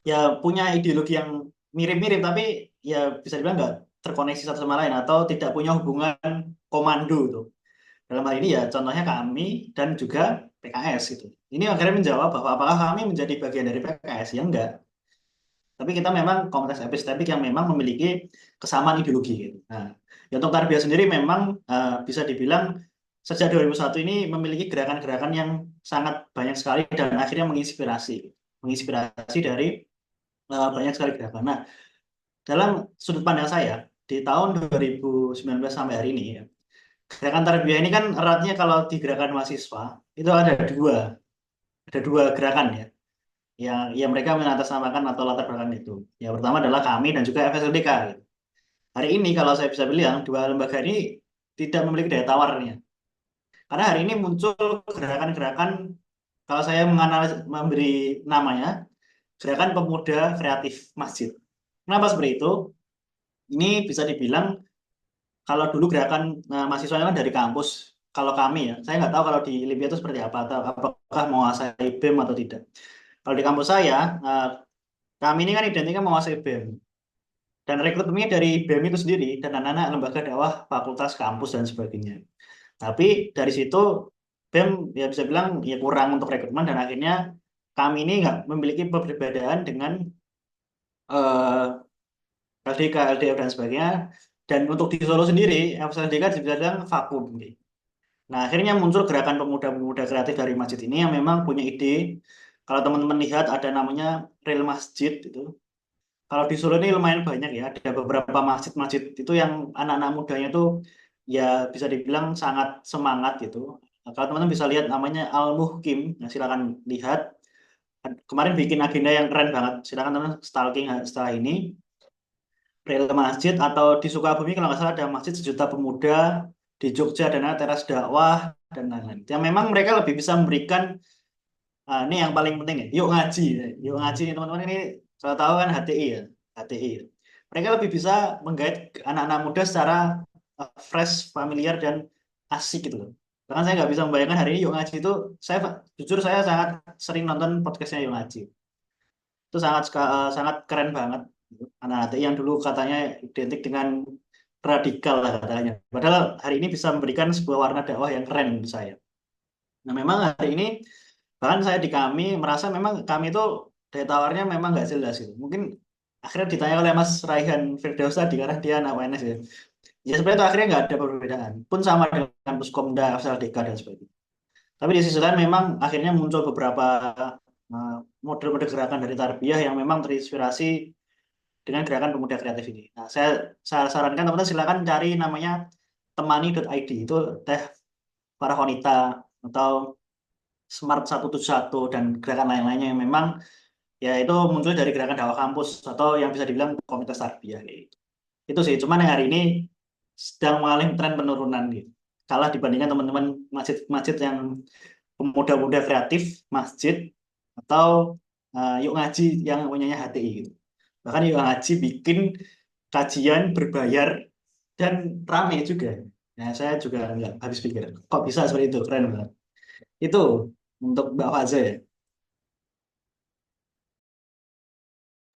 ya punya ideologi yang mirip-mirip, tapi ya bisa dibilang nggak terkoneksi satu sama lain, atau tidak punya hubungan komando tuh. Dalam hal ini ya contohnya kami dan juga PKS gitu. Ini akhirnya menjawab bahwa apakah kami menjadi bagian dari PKS? Ya enggak. Tapi kita memang komunitas epistemik yang memang memiliki kesamaan ideologi gitu. Nah, ya untuk Tarbiyah sendiri memang bisa dibilang sejak 2001 ini memiliki gerakan-gerakan yang sangat banyak sekali, dan akhirnya menginspirasi dari banyak sekali gerakan. Nah, dalam sudut pandang saya di tahun 2019 sampai hari ini ya, gerakan Tarbiyah ini kan eratnya kalau di gerakan mahasiswa itu ada dua gerakan ya, yang mereka mengatasnamakan atau latar belakang itu. Yang pertama adalah kami dan juga FSLDK gitu. Hari ini kalau saya bisa bilang dua lembaga ini tidak memiliki daya tawarnya, karena hari ini muncul gerakan-gerakan, kalau saya memberi namanya gerakan pemuda kreatif masjid. Kenapa seperti itu? Ini bisa dibilang kalau dulu gerakan mahasiswa kan dari kampus. Kalau kami ya, saya nggak tahu kalau di Libya itu seperti apa, atau apakah menguasai BEM atau tidak. Kalau di kampus saya, kami ini kan identiknya menguasai BEM. Dan rekrutmennya dari BEM itu sendiri, dan anak-anak lembaga dakwah, fakultas, kampus, dan sebagainya. Tapi dari situ, BEM ya bisa bilang ya kurang untuk rekrutmen, dan akhirnya kami ini nggak memiliki perbedaan dengan LDK, LDF, dan sebagainya. Dan untuk di Solo sendiri, FSLDK bisa bilang vakum. Nah, akhirnya muncul gerakan pemuda-pemuda kreatif dari masjid ini yang memang punya ide. Kalau teman-teman lihat ada namanya Rel Masjid itu. Kalau di Solo ini lumayan banyak ya, ada beberapa masjid-masjid itu yang anak-anak mudanya itu ya bisa dibilang sangat semangat gitu. Nah, kalau teman-teman bisa lihat namanya Al Muhkim, nah, silakan lihat. kemarin bikin agenda yang keren banget. Silakan teman stalking setelah ini. Rel masjid atau di Sukabumi kalau nggak salah ada masjid sejuta pemuda, di Jogja ada namanya teras dakwah dan lain-lain. Yang memang mereka lebih bisa memberikan ini yang paling penting nih, yuk ngaji nih teman-teman ini saya tahu kan HTI ya, HTI. Mereka lebih bisa menggait anak-anak muda secara fresh, familiar dan asik gitu loh. Bahkan saya nggak bisa membayangkan hari ini yuk ngaji itu, saya jujur saya sangat sering nonton podcastnya yuk ngaji. Itu sangat keren banget. Anak HTI yang dulu katanya identik dengan radikal lah katanya. Padahal hari ini bisa memberikan sebuah warna dakwah yang keren menurut saya. Nah memang hari ini bahkan saya di kami merasa memang kami itu daya tawarnya memang nggak jelas gitu. Mungkin akhirnya ditanya oleh Mas Raihan Firdaus tadi karena dia anak UNS ya. Ya sebenarnya itu akhirnya nggak ada perbedaan. Pun sama dengan Puskomda, FSLDK dan sebagainya. Tapi di sisi lain memang akhirnya muncul beberapa model-model gerakan dari Tarbiyah yang memang terinspirasi dengan gerakan pemuda kreatif ini. Nah, saya sarankan teman-teman silakan cari namanya temani.id, itu teh para wanita atau Smart 171 dan gerakan lain-lainnya yang memang ya itu muncul dari gerakan dakwah kampus atau yang bisa dibilang komunitas tarbiyah gitu. Itu sih, cuman yang hari ini sedang mengalami tren penurunan gitu. Kalah dibandingkan teman-teman masjid-masjid yang pemuda-pemuda kreatif, masjid atau yuk ngaji yang punyanya HTI gitu. Bahkan yuk ngaji bikin kajian berbayar dan rame juga. Nah, saya juga nggak habis pikir, kok bisa seperti itu, keren banget. Itu untuk Mbak Faza ya.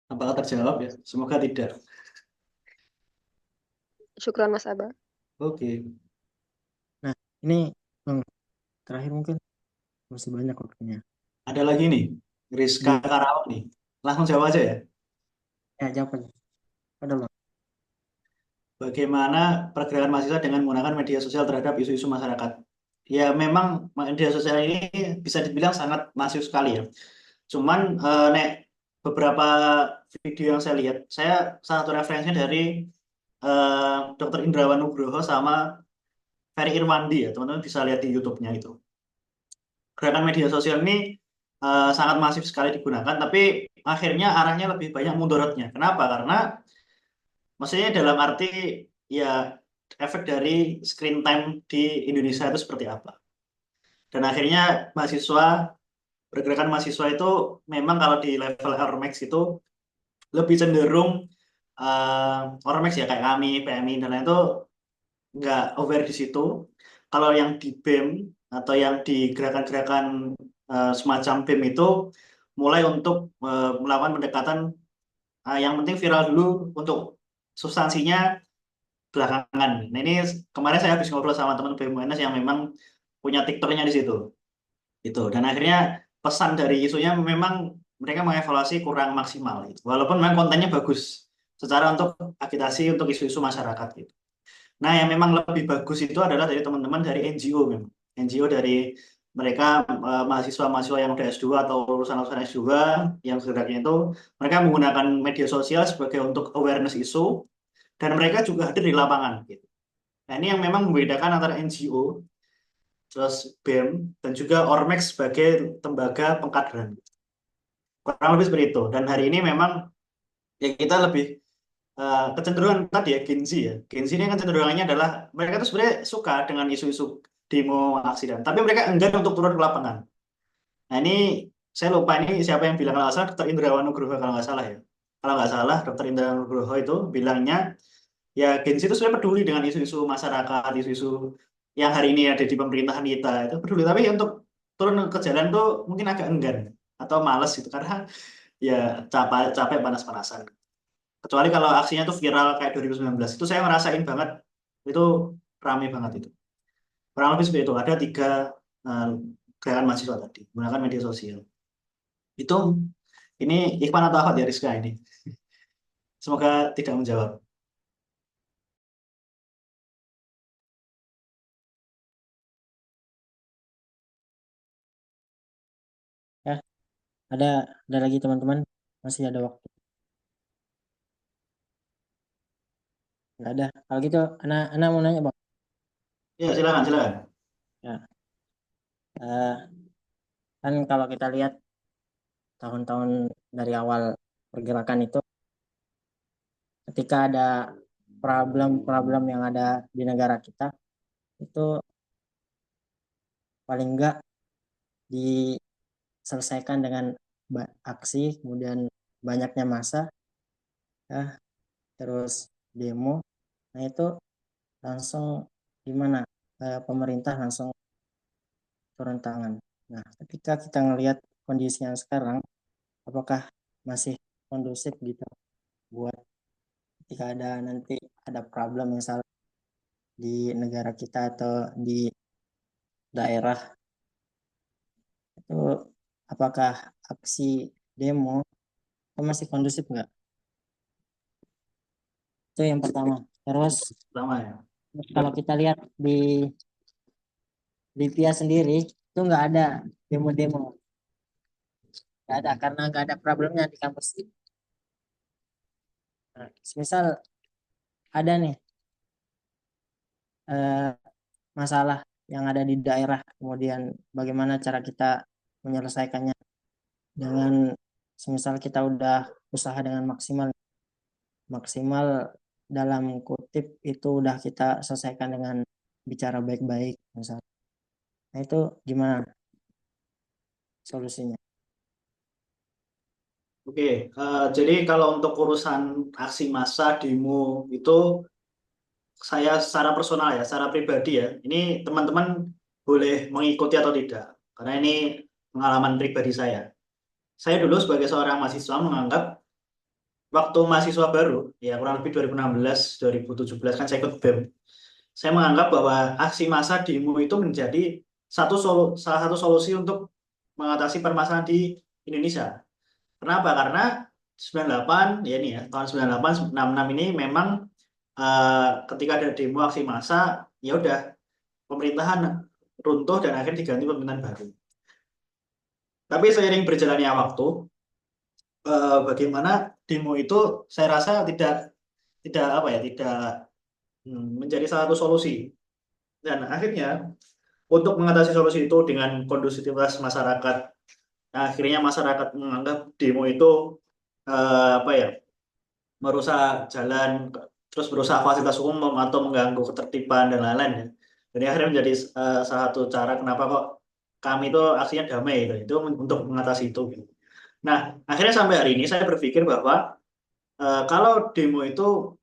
Apakah terjawab ya? Semoga tidak. Syukran Mas Aba. Oke. Nah, ini terakhir mungkin masih banyak waktunya. Ada lagi nih, Rizka Karawang nih. Langsung jawab aja ya. Ya, jawab aja. Ada loh. Bagaimana pergerakan mahasiswa dengan menggunakan media sosial terhadap isu-isu masyarakat? Ya memang media sosial ini bisa dibilang sangat masif sekali ya. Cuman nek beberapa video yang saya lihat, saya salah satu referensinya dari Dr. Indrawan Nugroho sama Ferry Irwandi ya, teman-teman bisa lihat di YouTube-nya itu. Gerakan media sosial ini sangat masif sekali digunakan, tapi akhirnya arahnya lebih banyak mudorotnya. Kenapa? Karena maksudnya dalam arti ya efek dari screen time di Indonesia itu seperti apa. Dan akhirnya pergerakan mahasiswa itu memang kalau di level Ormex itu lebih cenderung Ormex ya kayak kami, PMI dan lain itu nggak aware di situ. Kalau yang di BEM atau yang di gerakan-gerakan semacam BEM itu mulai untuk melakukan pendekatan yang penting viral dulu untuk substansinya belakangan. Nah ini kemarin saya habis ngobrol sama teman BEM UNS yang memang punya TikToknya di situ. Itu dan akhirnya pesan dari isunya memang mereka mengevaluasi kurang maksimal gitu. Walaupun memang kontennya bagus secara untuk agitasi untuk isu-isu masyarakat gitu. Nah, yang memang lebih bagus itu adalah dari teman-teman dari NGO memang. NGO dari mereka mahasiswa-mahasiswa yang udah S2 atau lulusan-lulusan S2 yang sebenarnya itu mereka menggunakan media sosial sebagai untuk awareness isu dan mereka juga hadir di lapangan gitu. Nah, ini yang memang membedakan antara NGO terus BEM dan juga Ormex sebagai tembaga pengkaderan. Kurang lebih seperti itu. Dan hari ini memang ya kita lebih kecenderungan tadi ya Gen Z ya. Gen Z ini kecenderungannya adalah mereka tuh sebenarnya suka dengan isu-isu demo aksi dan tapi mereka enggan untuk turun ke lapangan. Nah ini saya lupa ini siapa yang bilang kalau nggak salah Dr. Indrawan Nugroho kalau nggak salah ya. Kalau nggak salah Dr. Indrawan Nugroho itu bilangnya ya Gen Z itu sebenarnya peduli dengan isu-isu masyarakat, isu-isu yang hari ini ada di pemerintahan kita itu peduli. Tapi untuk turun ke jalan tuh mungkin agak enggan atau males gitu karena ya capek panas-panasan. Kecuali kalau aksinya tuh viral kayak 2019 itu saya ngerasain banget itu rame banget itu. Kurang lebih seperti itu. Ada 3 gerakan mahasiswa tadi menggunakan media sosial. Itu ini Ikhwan atau Ahmad ya Rizka ini. Semoga tidak menjawab. Ya, ada lagi teman-teman, masih ada waktu. Nggak ada. Kalau gitu, anak mau nanya, Bang. Ya silakan. Ya. Kan kalau kita lihat tahun-tahun dari awal pergerakan itu, ketika ada problem-problem yang ada di negara kita itu paling enggak diselesaikan dengan aksi, kemudian banyaknya massa ya, terus demo. Nah itu langsung gimana, pemerintah langsung turun tangan. Nah ketika kita ngelihat kondisi yang sekarang, apakah masih kondusif gitu buat ketika nanti ada problem misal di negara kita atau di daerah itu, apakah aksi demo itu masih kondusif nggak? Itu yang pertama. Terus Pertama ya. kalau kita lihat di Libya sendiri itu nggak ada demo-demo, nggak ada karena nggak ada problemnya di kampus. Nah, misal ada nih masalah yang ada di daerah, kemudian bagaimana cara kita menyelesaikannya dengan semisal kita udah usaha dengan maksimal dalam kutip itu udah kita selesaikan dengan bicara baik-baik misal. Nah itu gimana solusinya? Oke, jadi kalau untuk urusan aksi massa demo itu saya secara personal ya, secara pribadi ya, ini teman-teman boleh mengikuti atau tidak, karena ini pengalaman pribadi saya. Saya dulu sebagai seorang mahasiswa menganggap waktu mahasiswa baru, ya kurang lebih 2016, 2017 kan saya ikut BEM. Saya menganggap bahwa aksi massa demo itu menjadi salah satu solusi untuk mengatasi permasalahan di Indonesia. Kenapa? Karena 98 ya ini ya tahun 98 66 ini memang ketika ada demo aksi massa ya udah pemerintahan runtuh dan akhirnya diganti pemerintahan baru. Tapi seiring berjalannya waktu bagaimana demo itu saya rasa tidak apa ya tidak menjadi salah satu solusi. Dan akhirnya untuk mengatasi solusi itu dengan kondusivitas masyarakat, akhirnya masyarakat menganggap demo itu apa ya merusak jalan, terus merusak fasilitas umum atau mengganggu ketertiban dan lain-lain ya. Jadi akhirnya menjadi salah satu cara kenapa kok kami itu aksinya damai itu untuk mengatasi itu. Nah akhirnya sampai hari ini saya berpikir bahwa kalau demo itu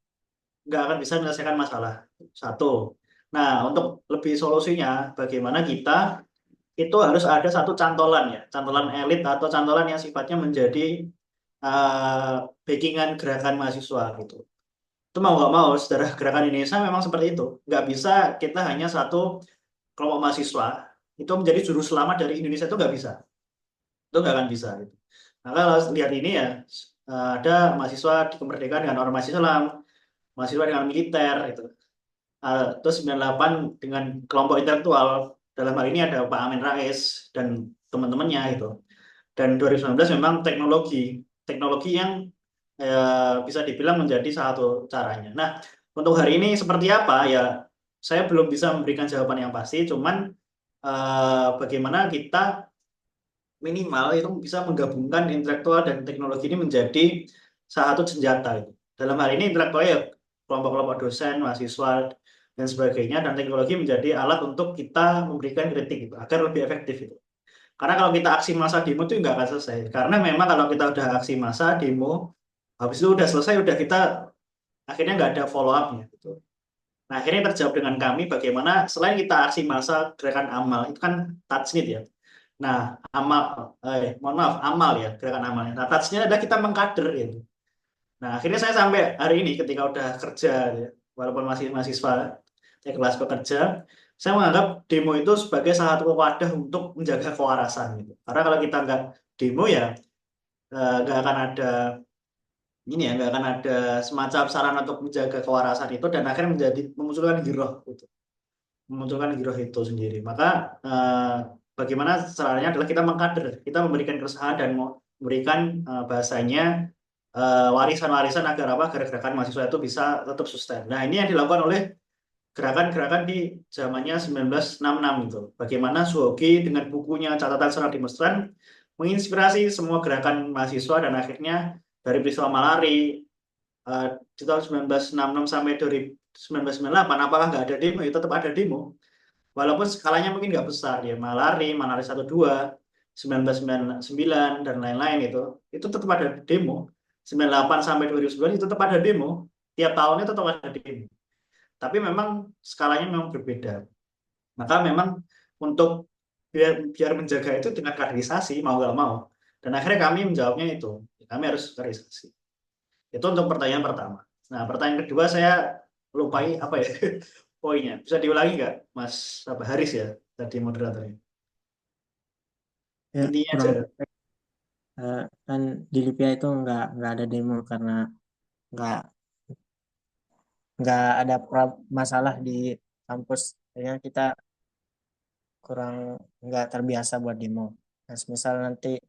nggak akan bisa menyelesaikan masalah. Satu. Nah untuk lebih solusinya bagaimana kita itu harus ada satu cantolan ya, cantolan elit atau cantolan yang sifatnya menjadi backingan gerakan mahasiswa gitu. Itu mau nggak mau, sejarah gerakan Indonesia memang seperti itu. Nggak bisa kita hanya satu kelompok mahasiswa itu menjadi juru selamat dari Indonesia, itu nggak bisa. Itu nggak akan bisa. Gitu. Nah kalau lihat ini ya, ada mahasiswa di kemerdekaan dengan ormas Islam, mahasiswa dengan militer, gitu. Terus 98 dengan kelompok intelektual, dalam hal ini ada Pak Amin Rais dan teman-temannya itu. Dan 2019 memang teknologi yang bisa dibilang menjadi salah satu caranya. Nah, untuk hari ini seperti apa ya? Saya belum bisa memberikan jawaban yang pasti, cuman bagaimana kita minimal itu bisa menggabungkan intelektual dan teknologi ini menjadi salah satu senjata itu. Dalam hal ini intelektual ya kelompok-kelompok dosen, mahasiswa dan sebagainya, dan teknologi menjadi alat untuk kita memberikan kritik itu agar lebih efektif itu. Karena kalau kita aksi massa demo itu nggak akan selesai. Karena memang kalau kita udah aksi massa demo, habis itu udah selesai, udah kita akhirnya nggak ada follow up-nya. Gitu. Nah akhirnya terjawab dengan kami bagaimana selain kita aksi massa gerakan amal, itu kan touch-need ya. Nah mohon maaf, amal ya, gerakan amalnya. Nah touch-nya adalah kita mengkader gitu. Nah akhirnya saya sampai hari ini ketika udah kerja, ya, walaupun masih mahasiswa, saya kelas bekerja, saya menganggap demo itu sebagai salah satu wadah untuk menjaga kewarasan gitu. Karena kalau kita nggak demo ya nggak akan ada ini ya, nggak akan ada semacam sarana untuk menjaga kewarasan itu dan akhirnya memunculkan giroh gitu. Memunculkan giroh itu sendiri. Maka bagaimana caranya adalah kita mengkader, kita memberikan keresahan dan memberikan bahasanya warisan-warisan agar apa gerakan mahasiswa itu bisa tetap sustain. Nah ini yang dilakukan oleh gerakan-gerakan di zamannya 1966 itu. Bagaimana Suhoki dengan bukunya catatan secara demonstran menginspirasi semua gerakan mahasiswa, dan akhirnya dari peristiwa Malari di tahun 1966 sampai 1998, apakah nggak ada demo? Ya tetap ada demo. Walaupun skalanya mungkin nggak besar ya, Malari 1, 2, 1999 dan lain-lain itu tetap ada demo. 98 sampai 2009 itu tetap ada demo. Tiap tahunnya tetap ada demo. Tapi memang skalanya memang berbeda. Maka memang untuk biar menjaga itu dengan kaderisasi mau nggak mau. Dan akhirnya kami menjawabnya itu, kami harus kaderisasi. Itu untuk pertanyaan pertama. Nah, pertanyaan kedua saya lupai apa ya poinnya. Bisa diulangi nggak, Mas Haris ya, tadi moderatornya? Ya, Intinya kurang aja. kan di Libya itu nggak ada demo karena nggak ada masalah di kampus. Akhirnya kita kurang nggak terbiasa buat demo. Nah, misal nanti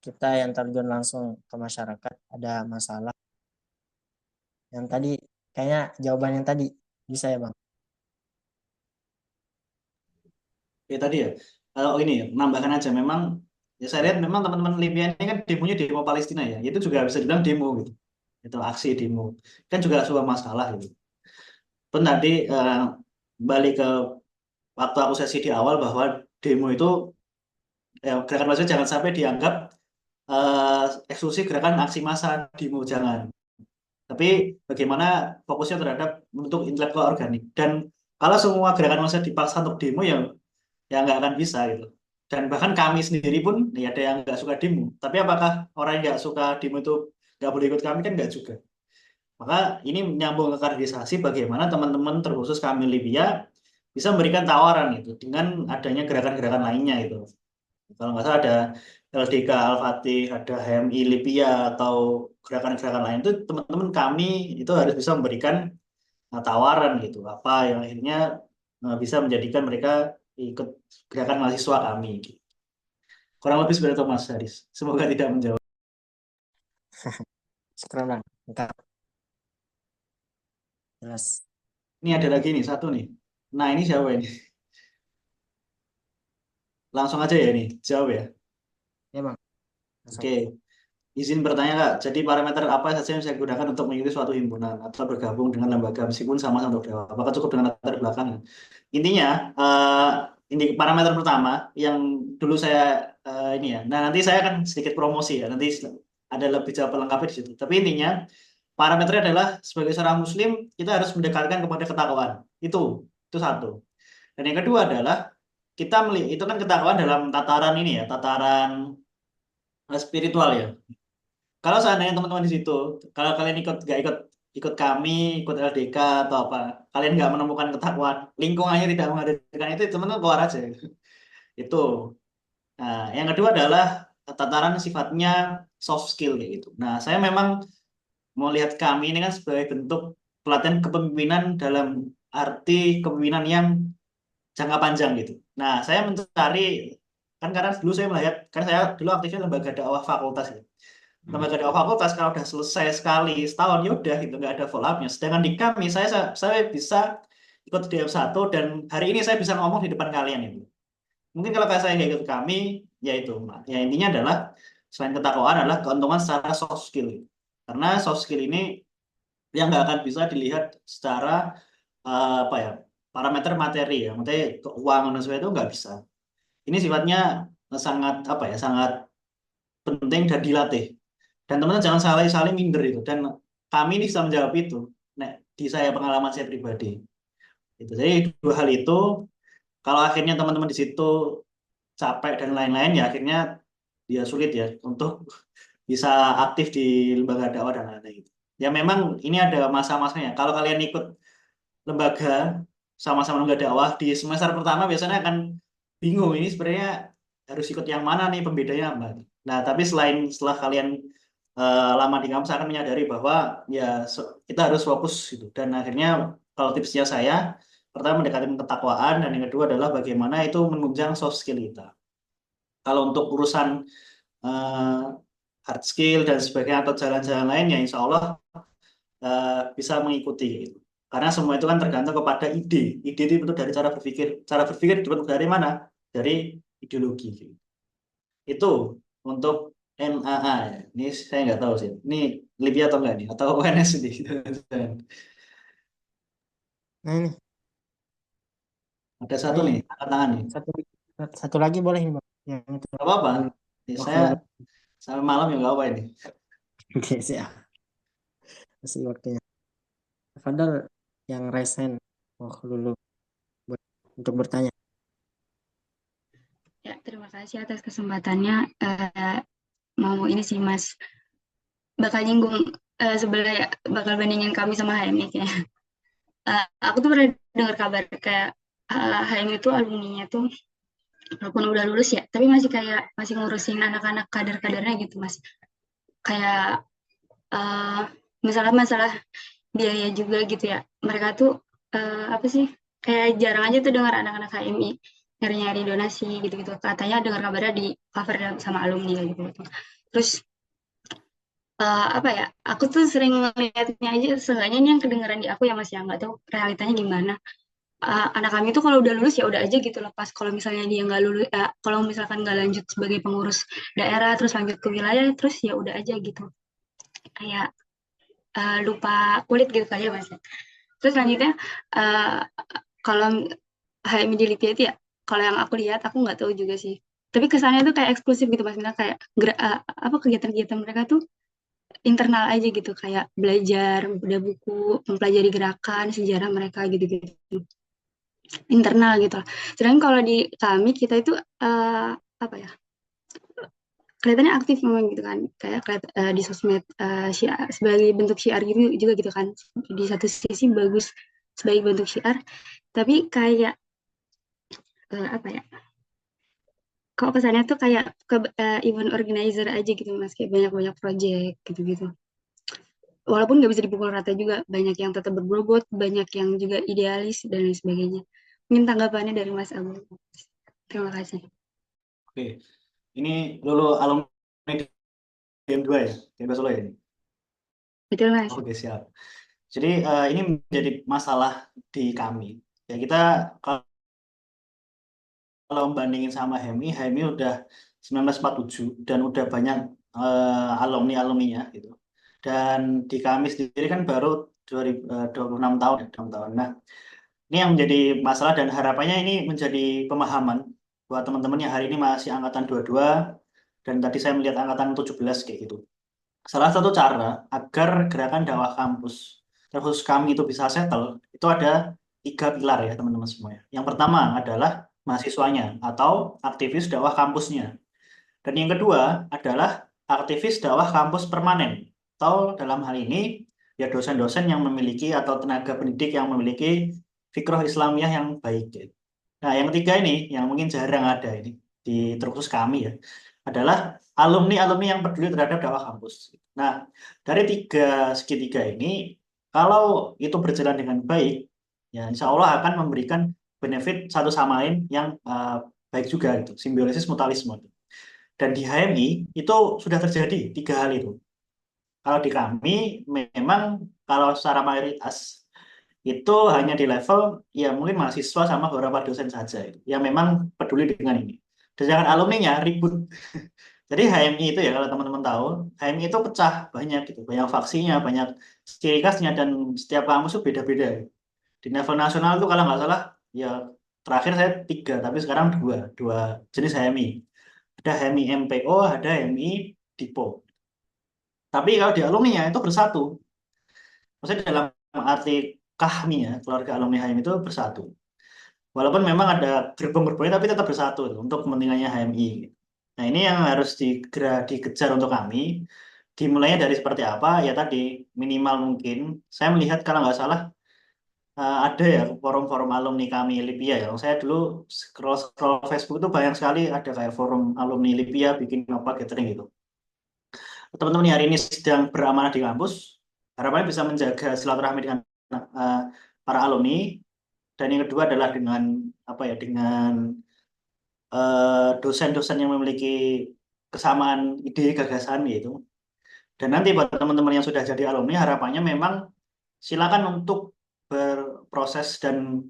kita yang terjun langsung ke masyarakat ada masalah. Yang tadi kayaknya jawaban yang tadi bisa ya Bang? Ya tadi ya, kalau ini ya, menambahkan aja, memang ya saya lihat memang teman-teman Libya ini kan demonya demo Palestina ya, itu juga bisa dibilang demo gitu. Itu aksi demo. Kan juga sebuah masalah gitu. Pun tadi balik ke waktu aku sesi di awal bahwa demo itu gerakan mahasiswa jangan sampai dianggap eksklusif gerakan aksi massa, demo jangan. Tapi bagaimana fokusnya terhadap bentuk intelektual organik. Dan kalau semua gerakan mahasiswa dipaksa untuk demo ya nggak akan bisa gitu. Dan bahkan kami sendiri pun ya ada yang nggak suka demo. Tapi apakah orang yang nggak suka demo itu nggak boleh ikut kami? Kan nggak juga. Maka ini menyambung ke kaderisasi, bagaimana teman-teman terkhusus kami Libya bisa memberikan tawaran itu dengan adanya gerakan-gerakan lainnya itu. Kalau nggak salah ada LDK Al-Fatih, ada HMI Libya atau gerakan-gerakan lain, itu teman-teman kami itu harus bisa memberikan tawaran gitu, apa yang akhirnya bisa menjadikan mereka ikut gerakan mahasiswa kami gitu. Kurang lebih seperti itu Mas Haris. Semoga tidak menjawab. Sekarang Bang, lengkap. Jelas. Ini ada lagi nih satu nih. Nah ini siapa ini? Langsung aja ya ini, jawab ya. Ya Bang. Langsung. Oke. Izin bertanya Kak, jadi parameter apa saja yang saya gunakan untuk mengikuti suatu himpunan atau bergabung dengan lembaga meskipun sama-sama untuk dewa? Apakah cukup dengan latar belakang? Intinya, ini parameter pertama yang dulu saya ini ya. Nah nanti saya akan sedikit promosi ya. Nanti ada lebih jawaban lengkapnya di situ. Tapi intinya parameternya adalah sebagai seorang Muslim kita harus mendekatkan kepada ketakwaan. Itu satu. Dan yang kedua adalah kita melihat itu kan ketakwaan dalam tataran ini ya, tataran spiritual ya. Kalau seandainya teman-teman di situ, kalau kalian ikut kami, ikut LDK atau apa, kalian nggak menemukan ketakwaan, lingkungannya tidak menghadirkan itu, teman-teman keluar aja. Itu. Nah, yang kedua adalah tataran sifatnya soft skill kayak gitu. Nah, saya memang mau lihat kami ini kan sebagai bentuk pelatihan kepemimpinan dalam arti kepemimpinan yang jangka panjang gitu. Nah, saya mencari kan karena dulu saya melihat kan saya dulu aktifnya lembaga dakwah fakultas gitu. Lembaga dakwah fakultas kalau udah selesai sekali setahun ya udah gitu nggak ada follow up-nya. Sedangkan di kami saya bisa ikut DM1 dan hari ini saya bisa ngomong di depan kalian itu. Mungkin kalau saya nggak ikut kami ya itu. Ya intinya adalah selain ketakwaan adalah keuntungan secara soft skill. Karena soft skill ini yang nggak akan bisa dilihat secara apa ya parameter materi ya, maksudnya keuangan dan sebagainya itu nggak bisa. Ini sifatnya sangat apa ya sangat penting dan dilatih. Dan teman-teman jangan saling minder itu. Dan kami ini bisa menjawab itu. Nah, di saya pengalaman saya pribadi. Itu. Jadi dua hal itu, kalau akhirnya teman-teman di situ capek dan lain-lain, ya akhirnya dia sulit ya untuk bisa aktif di lembaga dakwah dan lain-lain. Gitu. Ya memang ini ada masa-masanya. Kalau kalian ikut lembaga sama-sama lembaga dakwah di semester pertama biasanya akan bingung ini sebenarnya harus ikut yang mana nih pembedanya apa. Nah, tapi setelah kalian lama di kampus akan menyadari bahwa ya kita harus fokus gitu. Dan akhirnya kalau tipsnya saya pertama mendekatkan ketakwaan dan yang kedua adalah bagaimana itu menunjang soft skill kita. Kalau untuk urusan uh, hard skill dan sebagainya atau jalan-jalan lain ya insya Allah bisa mengikuti gitu. Karena semua itu kan tergantung kepada ide. Ide itu bentuk dari cara berpikir. Cara berpikir dibentuk dari mana? Dari ideologi. Gitu. Itu untuk NAA ya. Ini saya nggak tahu sih. Ini Libya atau enggak nih? Atau UNS nih? Nah ini, Ada satu ini nih, angkat tangan nih. satu satu lagi boleh nih Bang. Yang itu Gak apa-apa. dulu. Waktu Saya dulu. sampai malam ya nggak apa ini. Oke, siap. Masih waktunya. Fadal yang resen waktu dulu untuk bertanya. Ya, terima kasih atas kesempatannya. Mau ini sih Mas, bakal nyinggung sebenarnya bakal bandingin kami sama HMI kayaknya. Aku tuh pernah dengar kabar kayak HMI itu alumninya tuh walaupun udah lulus ya, tapi masih kayak masih ngurusin anak-anak kader-kadernya gitu Mas. Kayak uh, misalnya masalah biaya juga gitu ya. Mereka tuh apa sih? Kayak jarang aja tuh dengar anak-anak HMI nyari-nyari donasi gitu-gitu. Katanya dengar kabarnya di cover sama alumni gitu. Terus apa ya? Aku tuh sering ngeliatnya aja, seenggaknya ini yang kedengeran di aku ya Mas ya, nggak tahu realitanya gimana. Anak kami tuh kalau udah lulus ya udah aja gitu lepas. Kalau misalnya dia nggak lulus, kalau misalkan nggak lanjut sebagai pengurus daerah, terus lanjut ke wilayah, terus ya udah aja gitu. Kayak lupa kulit gitu kali ya Mas. Terus selanjutnya uh, kalau HMI di Lipia itu ya, kalau yang aku lihat aku nggak tahu juga sih. Tapi kesannya tuh kayak eksklusif gitu Mas. Misalnya kayak apa kegiatan-kegiatan mereka tuh internal aja gitu, kayak belajar, udah buku, mempelajari gerakan, sejarah mereka gitu-gitu. Internal gitu lah. Sedangkan kalau di kami kita itu apa ya? Kelihatannya aktif memang gitu kan, kayak di sosmed syiar, sebagai bentuk syiar gitu juga gitu kan. Di satu sisi bagus sebagai bentuk syiar, tapi kayak apa ya? Kok kesannya tuh kayak ke event organizer aja gitu Mas, kayak banyak-banyak project gitu-gitu. Walaupun nggak bisa dipukul rata juga, banyak yang tetap berbobot, banyak yang juga idealis dan lain sebagainya. Mungkin tanggapannya dari Mas Abu. Terima kasih. Oke, ini dulu alumni DM2 ya, DM2 Solo ya ini. Betul Mas. Oke, siap. Jadi ini menjadi masalah di kami. Ya kita kalau membandingin sama HMI udah 1947 dan udah banyak alumni-alumninya gitu. Dan di kami sendiri kan baru 26 tahun, ya, 6 tahun. Nah, ini yang menjadi masalah dan harapannya ini menjadi pemahaman buat teman-teman yang hari ini masih angkatan 22 dan tadi saya melihat angkatan 17 kayak gitu. Salah satu cara agar gerakan dakwah kampus, terkhusus kami itu bisa settle, itu ada 3 pilar ya teman-teman semuanya. Yang pertama adalah mahasiswanya atau aktivis dakwah kampusnya. Dan yang kedua adalah aktivis dakwah kampus permanen. Atau dalam hal ini ya dosen-dosen yang memiliki atau tenaga pendidik yang memiliki fikroh Islamiyah yang baik. Nah, yang ketiga ini yang mungkin jarang ada ini di terkhusus kami ya, adalah alumni-alumni yang peduli terhadap dakwah kampus. Nah, dari segitiga ini, kalau itu berjalan dengan baik, ya insya Allah akan memberikan benefit satu sama lain yang baik juga gitu, simbiosis mutualisme. Dan di HMI itu sudah terjadi 3 hal itu. Kalau di kami memang kalau secara mayoritas itu hanya di level ya mungkin mahasiswa sama beberapa dosen saja itu, yang memang peduli dengan ini. Sedangkan alumninya ribut. Jadi HMI itu ya kalau teman-teman tahu, HMI itu pecah banyak gitu, banyak faksinya, banyak ciri khasnya dan setiap kampus itu beda-beda. Di level nasional itu kalau nggak salah ya terakhir saya 3, tapi sekarang dua jenis HMI. Ada HMI MPO, ada HMI Dipo. Tapi kalau di alumninya itu bersatu. Maksudnya dalam arti kahmi ya, keluarga alumni HMI itu bersatu. Walaupun memang ada gerbong-gerbongnya tapi tetap bersatu untuk kepentingannya HMI. Nah ini yang harus dikejar untuk kami. Dimulainya dari seperti apa? Ya tadi minimal mungkin. Saya melihat kalau nggak salah ada ya forum-forum alumni kami Lipia ya. Saya dulu scroll Facebook itu banyak sekali ada kayak forum alumni Lipia bikin apa gathering gitu. Teman-teman yang hari ini sedang beramanah di kampus, harapannya bisa menjaga silaturahmi dengan para alumni. Dan yang kedua adalah dengan apa ya, dengan dosen-dosen yang memiliki kesamaan ide gagasan gitu. Dan nanti buat teman-teman yang sudah jadi alumni, harapannya memang silakan untuk berproses dan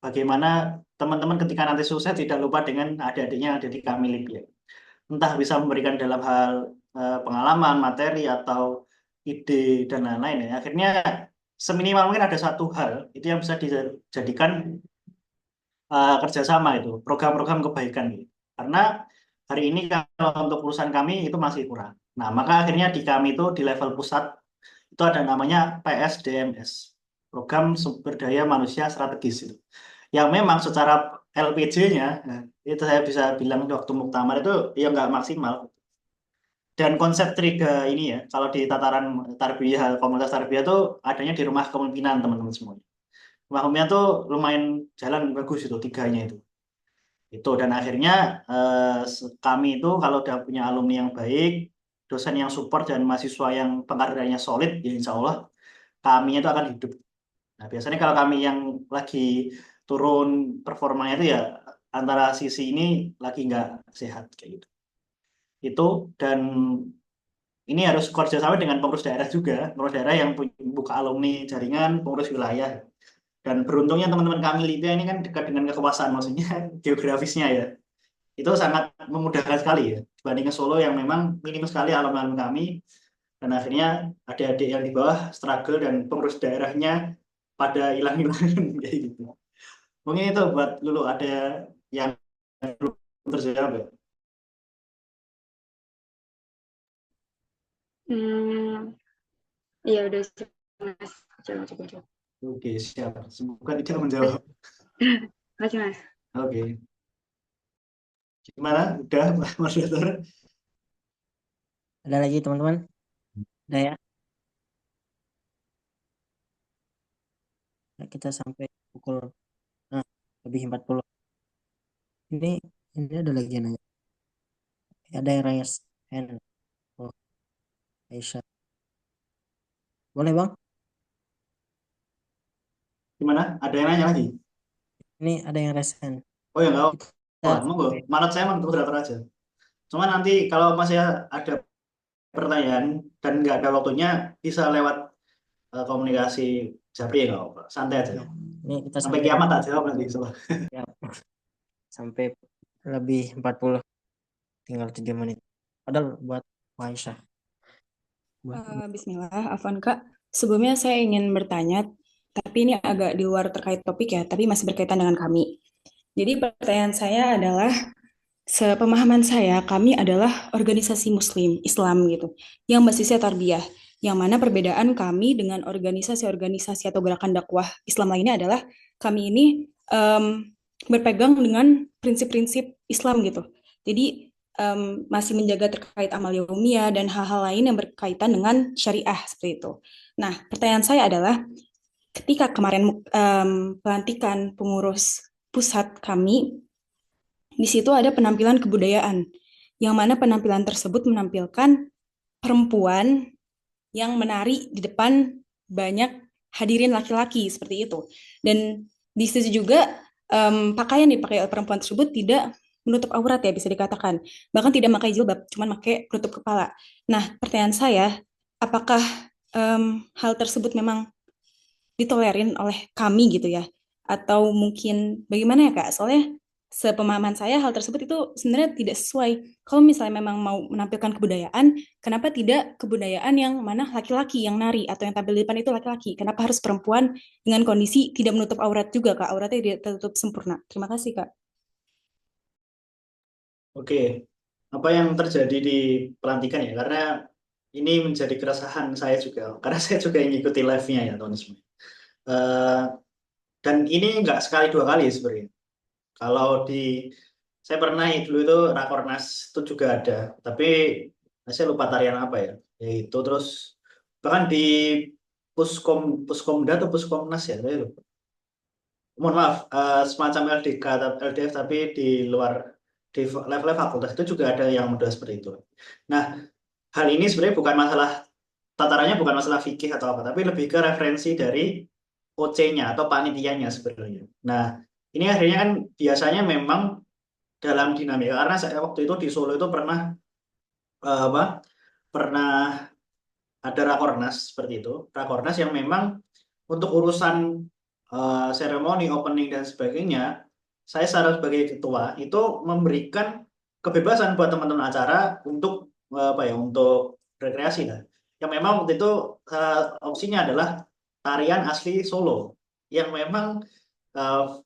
bagaimana teman-teman ketika nanti sukses tidak lupa dengan adik-adiknya yang ada di kami Lipia. entah bisa memberikan dalam hal pengalaman, materi, atau ide dan lain-lain ya. Akhirnya seminimal mungkin ada satu hal itu yang bisa dijadikan kerjasama itu, program-program kebaikan gitu. Karena hari ini kalau untuk urusan kami itu masih kurang. Nah, maka akhirnya di kami itu di level pusat itu ada namanya PSDMS, Program Sumber Daya Manusia Strategis itu. Yang memang secara LPJ-nya, itu saya bisa bilang waktu muktamar itu ya nggak maksimal. Dan konsep Triga ini ya, kalau di tataran tarbiyah, komunitas tarbiyah itu adanya di rumah kepemimpinan teman-teman semua. Rumah kepemimpinan tuh lumayan jalan bagus itu, tiganya itu. Dan akhirnya kami itu kalau udah punya alumni yang baik, dosen yang support dan mahasiswa yang pengkaderannya solid, ya insya Allah kami itu akan hidup. Nah, biasanya kalau kami yang lagi turun performanya itu ya antara sisi ini lagi nggak sehat kayak gitu. Dan ini harus kerjasama dengan pengurus daerah juga, pengurus daerah yang buka alumni jaringan pengurus wilayah. Dan beruntungnya teman-teman kami Libya ini kan dekat dengan kekuasaan, maksudnya geografisnya ya. Itu sangat memudahkan sekali ya, dibandingkan Solo yang memang minim sekali alumni kami. Dan akhirnya adik-adik yang di bawah struggle dan pengurus daerahnya pada hilang-hilangan kayak gitu. Mungkin itu buat Lulu, ada yang belum terjawab ya? Iya udah siap, Mas. Coba. Oke, siap. Semoga tidak menjawab. Makasih, Mas. Oke. Gimana? Udah, Mas Dokter? Ada lagi teman-teman? Ada ya? Nah, kita sampai pukul lebih 40. Ini ada lagi yang nanya. Ada yang raise hand. Oh, Aisyah. Boleh Bang? Gimana? Ada yang nanya lagi? Ini ada yang raise hand. Oh ya, nggak apa-apa. Monggo. Manat saya manut moderator aja. Cuma nanti kalau masih ada pertanyaan dan nggak ada waktunya, bisa lewat komunikasi Japri ya, nggak apa-apa. Santai aja. Ya, ini kita sampai kiamat tak jawab nanti. Ya, sampai lebih 40. Tinggal 7 menit. Padahal buat Aisyah. Bismillah, Afwan Kak. Sebelumnya saya ingin bertanya, tapi ini agak di luar terkait topik ya, tapi masih berkaitan dengan kami. Jadi pertanyaan saya adalah, sepemahaman saya, kami adalah organisasi Muslim, Islam gitu, yang basisnya tarbiyah. Yang mana perbedaan kami dengan organisasi-organisasi atau gerakan dakwah Islam lainnya adalah kami ini berpegang dengan prinsip-prinsip Islam gitu. Jadi masih menjaga terkait amal yaumiyah dan hal-hal lain yang berkaitan dengan syariah seperti itu. Nah, pertanyaan saya adalah, ketika kemarin pelantikan pengurus pusat kami, di situ ada penampilan kebudayaan, yang mana penampilan tersebut menampilkan perempuan yang menari di depan banyak hadirin laki-laki seperti itu. Dan di situ juga pakaian dipakai oleh perempuan tersebut tidak menutup aurat ya, bisa dikatakan. Bahkan tidak pakai jilbab, cuma pakai penutup kepala. Nah, pertanyaan saya, apakah hal tersebut memang ditolerin oleh kami gitu ya? Atau mungkin bagaimana ya Kak? Soalnya sepemahaman saya hal tersebut itu sebenarnya tidak sesuai. Kalau misalnya memang mau menampilkan kebudayaan, kenapa tidak kebudayaan yang mana laki-laki yang nari atau yang tampil di depan itu laki-laki? Kenapa harus perempuan dengan kondisi tidak menutup aurat juga Kak? Auratnya tidak tertutup sempurna. Terima kasih Kak. Oke, apa yang terjadi di pelantikan ya? Karena ini menjadi keresahan saya juga, karena saya juga yang ikuti live-nya ya teman-teman semua. Dan ini nggak sekali dua kali sebenarnya. Kalau saya pernah dulu itu Rakornas itu juga ada, tapi saya lupa tarian apa ya. Yaitu terus bahkan di Puskomda atau Puskomnas ya, saya lupa. Mohon maaf, semacam LDK, LDF tapi di luar di level fakultas itu juga ada yang model seperti itu. Nah, hal ini sebenarnya bukan masalah tatarannya, bukan masalah fikih atau apa, tapi lebih ke referensi dari OC-nya atau panitianya sebenarnya. Nah, ini akhirnya kan biasanya memang dalam dinamika, karena saya waktu itu di Solo itu pernah ada Rakornas seperti itu, Rakornas yang memang untuk urusan seremoni, opening dan sebagainya, saya secara sebagai ketua itu memberikan kebebasan buat teman-teman acara untuk apa ya, untuk rekreasi lah. Yang memang waktu itu opsinya adalah tarian asli Solo yang memang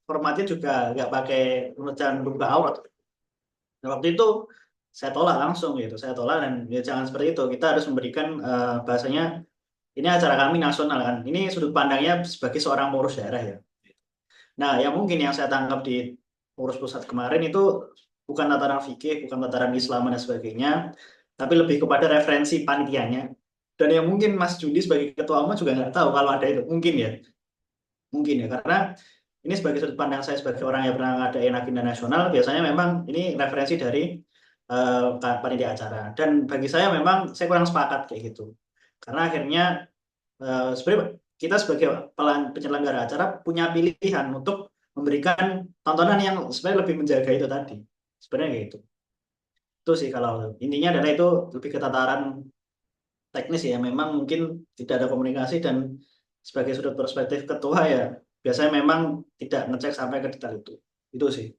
formatnya juga nggak pakai jangan buka aurat. Nah, waktu itu saya tolak langsung gitu, saya tolak dan ya jangan seperti itu. Kita harus memberikan bahasanya ini acara kami nasional kan. Ini sudut pandangnya sebagai seorang pengurus daerah ya. Nah, yang mungkin yang saya tangkap di pengurus pusat kemarin itu bukan tataran fikih, bukan tataran Islam dan sebagainya, tapi lebih kepada referensi panitianya. Dan yang mungkin Mas Judi sebagai ketua umum juga nggak tahu kalau ada itu, mungkin ya, karena ini sebagai sudut pandang saya sebagai orang yang pernah ngadain agenda nasional, biasanya memang ini referensi dari panitia acara. Dan bagi saya memang saya kurang sepakat kayak gitu, karena akhirnya sebenarnya kita sebagai penyelenggara acara punya pilihan untuk memberikan tontonan yang sebenarnya lebih menjaga itu tadi. Sebenarnya kayak gitu. Itu sih kalau intinya adalah itu lebih ke tataran teknis ya. Memang mungkin tidak ada komunikasi dan sebagai sudut perspektif ketua ya biasanya memang tidak ngecek sampai ke detail itu. Itu sih.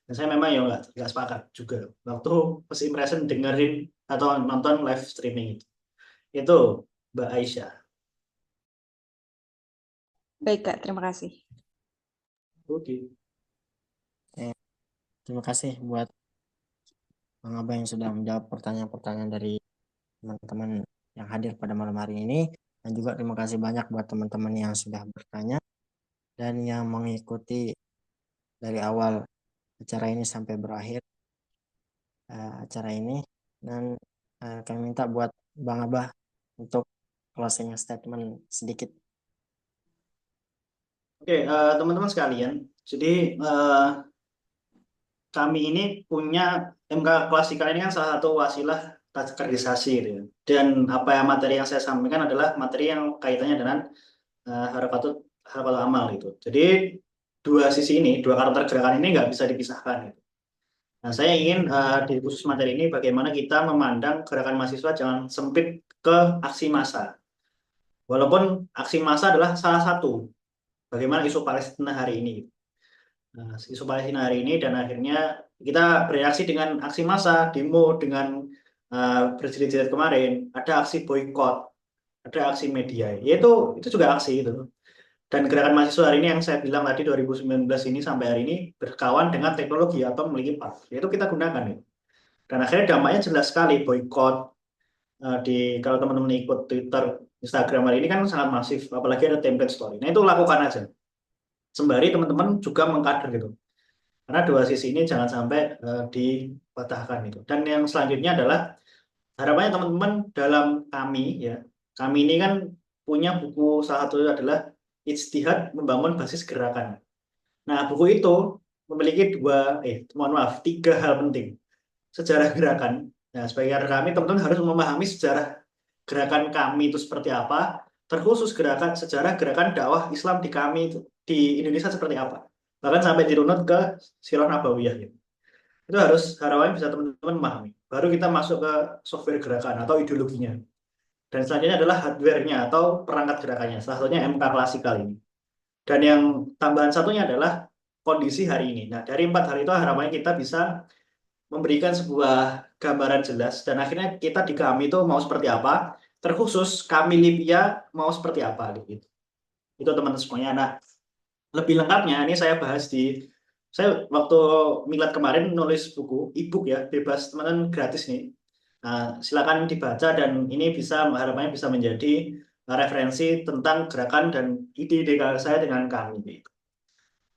Dan saya memang ya nggak sepakat juga waktu first impression dengerin atau nonton live streaming itu. Itu Mbak Aisyah. Baik, Kak. Terima kasih. Oke. Terima kasih buat Bang Abah yang sudah menjawab pertanyaan-pertanyaan dari teman-teman yang hadir pada malam hari ini. Dan juga terima kasih banyak buat teman-teman yang sudah bertanya dan yang mengikuti dari awal acara ini sampai berakhir acara ini. Dan kami minta buat Bang Abah untuk closing statement sedikit. Oke, teman-teman sekalian, jadi kami ini punya MK Klasikal ini kan salah satu wasilah kaderisasi gitu ya. Dan apa yang materi yang saya sampaikan adalah materi yang kaitannya dengan harakatul amal gitu. Jadi dua sisi ini, dua karakter gerakan ini nggak bisa dipisahkan gitu. Nah, saya ingin di khusus materi ini bagaimana kita memandang gerakan mahasiswa jangan sempit ke aksi massa. Walaupun aksi massa adalah salah satu bagaimana isu Palestina hari ini. Nah, isu Palestina hari ini dan akhirnya kita bereaksi dengan aksi massa, demo dengan berjilid-jilid kemarin, ada aksi boykot, ada aksi media, yaitu itu juga aksi itu. Dan gerakan mahasiswa hari ini yang saya bilang tadi 2019 ini sampai hari ini berkawan dengan teknologi atau memiliki part, yaitu kita gunakan itu. Dan akhirnya dampaknya jelas sekali boykot kalau teman-teman ikut Twitter, Instagram hari ini kan sangat masif, apalagi ada template story. Nah itu lakukan aja. Sembari teman-teman juga mengkader gitu. Karena dua sisi ini jangan sampai dipatahkan itu. Dan yang selanjutnya adalah harapannya teman-teman dalam kami ya. Kami ini kan punya buku salah satu adalah Ijtihad Membangun Basis Gerakan. Nah, buku itu memiliki tiga hal penting. Sejarah gerakan. Nah, sebagai kami teman-teman harus memahami sejarah gerakan kami itu seperti apa, terkhusus sejarah gerakan dakwah Islam di kami itu di Indonesia seperti apa, bahkan sampai dirunut ke Sirah Nabawiyah gitu. Itu harus harapannya bisa teman-teman memahami, baru kita masuk ke software gerakan atau ideologinya, dan selanjutnya adalah hardware-nya atau perangkat gerakannya, salah satunya MK Klasikal ini. Dan yang tambahan satunya adalah kondisi hari ini. Nah, dari 4 hal itu harapannya kita bisa memberikan sebuah gambaran jelas dan akhirnya kita di kami itu mau seperti apa, terkhusus kami Libya mau seperti apa gitu. Itu teman-teman semuanya. Nah, lebih lengkapnya ini saya bahas saya waktu milad kemarin nulis buku e-book ya, bebas teman-teman, gratis nih. Nah, silakan dibaca dan ini harapannya bisa menjadi referensi tentang gerakan dan ide-ide saya dengan kami gitu.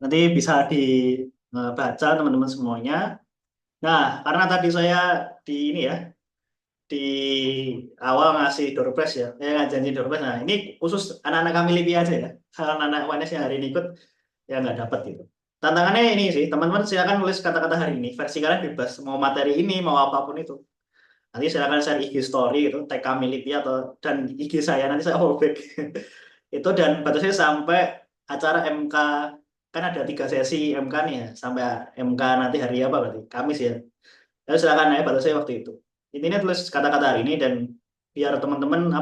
Nanti bisa dibaca teman-teman semuanya. Nah, karena tadi saya di awal ngasih door prize ya, janji door prize. Nah, ini khusus anak-anak kami Libya aja ya. Anak-anak UNS yang hari ini ikut ya nggak dapat gitu. Tantangannya ini sih, teman-teman silakan nulis kata-kata hari ini. Versi kalian bebas, mau materi ini, mau apapun itu. Nanti silakan share IG story itu, tag kami Libya dan IG saya nanti saya fallback. Itu dan batasnya sampai acara MK, kan ada 3 sesi MK nih ya, sampai MK nanti hari apa berarti? Kamis ya. Lalu silakan ya batasnya waktu itu. Intinya tulis kata-kata hari ini dan biar teman-teman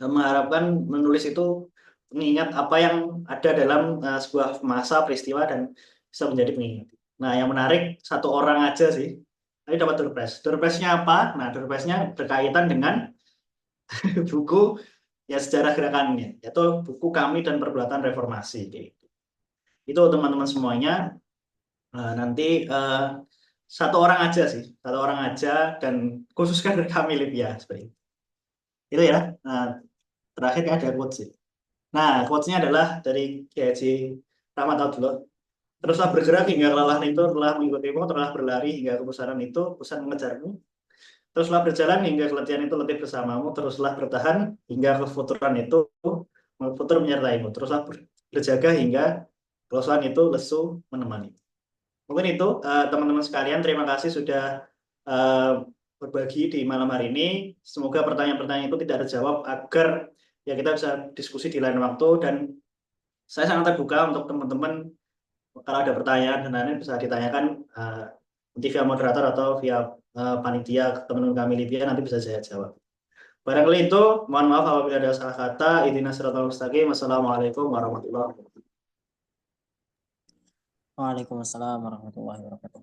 mengharapkan menulis itu mengingat apa yang ada dalam sebuah masa peristiwa dan bisa menjadi pengingat. Nah, yang menarik 1 orang aja sih Tadi dapat door prize. Door prize-nya apa? Nah, door prize-nya berkaitan dengan buku ya sejarah gerakannya, yaitu buku Kami dan Perbuatan Reformasi. Itu teman-teman semuanya nanti satu orang aja dan khususkan dari Kami Libya seperti itu ya. Nah, terakhir ada quotes sih. Nah, quotes-nya adalah dari Kiai Haji Rahmat Abdullah. Teruslah bergerak hingga kelelahan itu telah mengikutimu, telah berlari hingga kebesaran itu pusat mengejarmu. Teruslah berjalan hingga keletihan itu letih bersamamu, teruslah bertahan hingga kefuturan itu futur menyertaimu. Teruslah berjaga hingga kelosaan itu lesu menemani. Mungkin itu teman-teman sekalian, terima kasih sudah berbagi di malam hari ini. Semoga pertanyaan-pertanyaan itu tidak terjawab agar ya kita bisa diskusi di lain waktu, dan saya sangat terbuka untuk teman-teman kalau ada pertanyaan dan lain-lain bisa ditanyakan nanti via moderator atau via panitia teman-teman kami Libya, nanti bisa saya jawab. Barangkali itu, mohon maaf apabila ada salah kata. Ihdinas siratal mustaqim. Wassalamualaikum warahmatullahi wabarakatuh. Waalaikumsalam warahmatullahi wabarakatuh.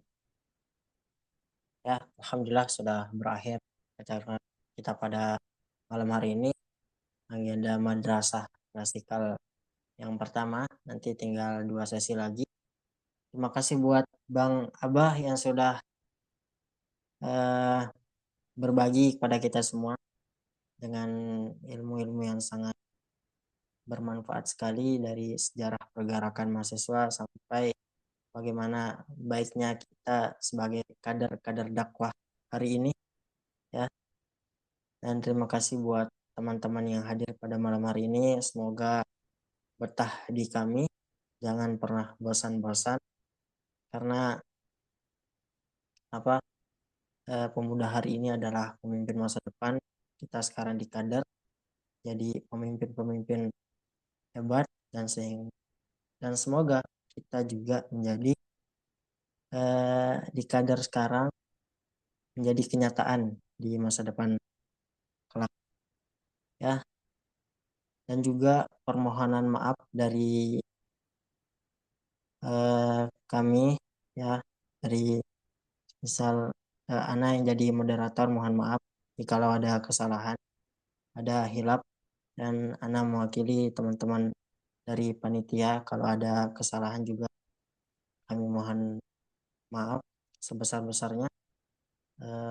Ya, alhamdulillah sudah berakhir acara kita pada malam hari ini. Agenda madrasah klasikal yang pertama, nanti tinggal 2 sesi lagi. Terima kasih buat Bang Abah yang sudah berbagi kepada kita semua dengan ilmu-ilmu yang sangat bermanfaat sekali dari sejarah pergerakan mahasiswa sampai bagaimana baiknya kita sebagai kader-kader dakwah hari ini ya. Dan terima kasih buat teman-teman yang hadir pada malam hari ini. Semoga betah di kami, jangan pernah bosan-bosan, karena pemuda hari ini adalah pemimpin masa depan. Kita sekarang di kader, jadi pemimpin-pemimpin hebat, dan semoga kita juga menjadi di kader sekarang menjadi kenyataan di masa depan kelak ya. Dan juga permohonan maaf dari kami ya, dari misal Ana yang jadi moderator, mohon maaf jikalau ada kesalahan, ada hilap, dan Ana mewakili teman-teman dari panitia kalau ada kesalahan juga kami mohon maaf sebesar-besarnya.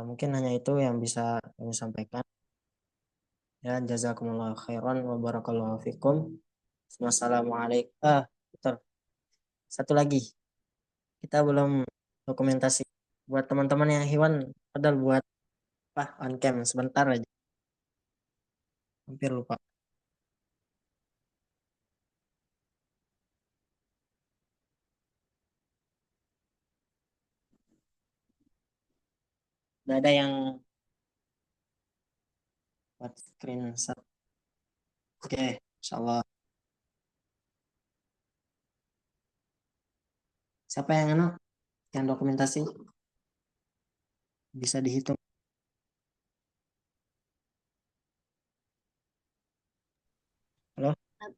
Mungkin hanya itu yang bisa kami sampaikan ya. Jazakumullah khairan wa barakallahu fikum. Wassalamualaikum. Betul. Satu lagi, kita belum dokumentasi buat teman-teman yang hewan, padahal buat on cam sebentar aja, hampir lupa. Udah ada yang buat screenshot. Oke, insyaallah. Siapa yang dokumentasi? Bisa dihitung. Halo? 1,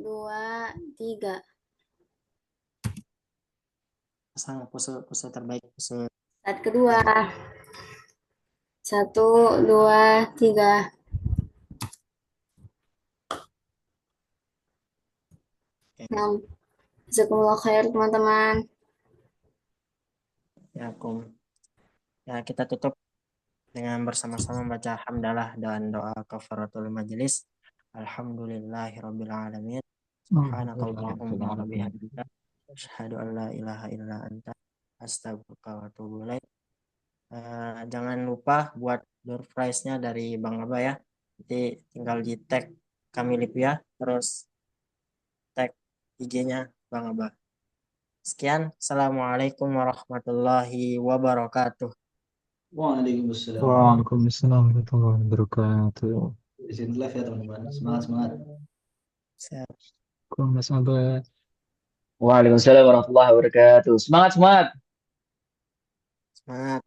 2, 3. Pasang pose terbaik, pose. Saat kedua. 1, 2, 3. Nah, jazakumullah khair teman-teman. Ya, kita tutup dengan bersama-sama baca hamdalah dan doa kafaratul majelis. Alhamdulillahirabbil alamin. Subhanakallahumma wa bihamdika asyhadu an la ilaha illa anta astaghfiruka wa atubu ilaik. Jangan lupa buat door prize-nya dari Bang Aba ya. Nanti tinggal di tag kami Libya, terus tag IG-nya Bang Aba. Sekian, assalamualaikum warahmatullahi wabarakatuh. Waalaikumsalam. Waalaikumsalam warahmatullahi wabarakatuh. Izin live ya teman-teman. Semangat. Siap. Mas Abah. Waalaikumsalam warahmatullahi wabarakatuh. Semangat. Semangat.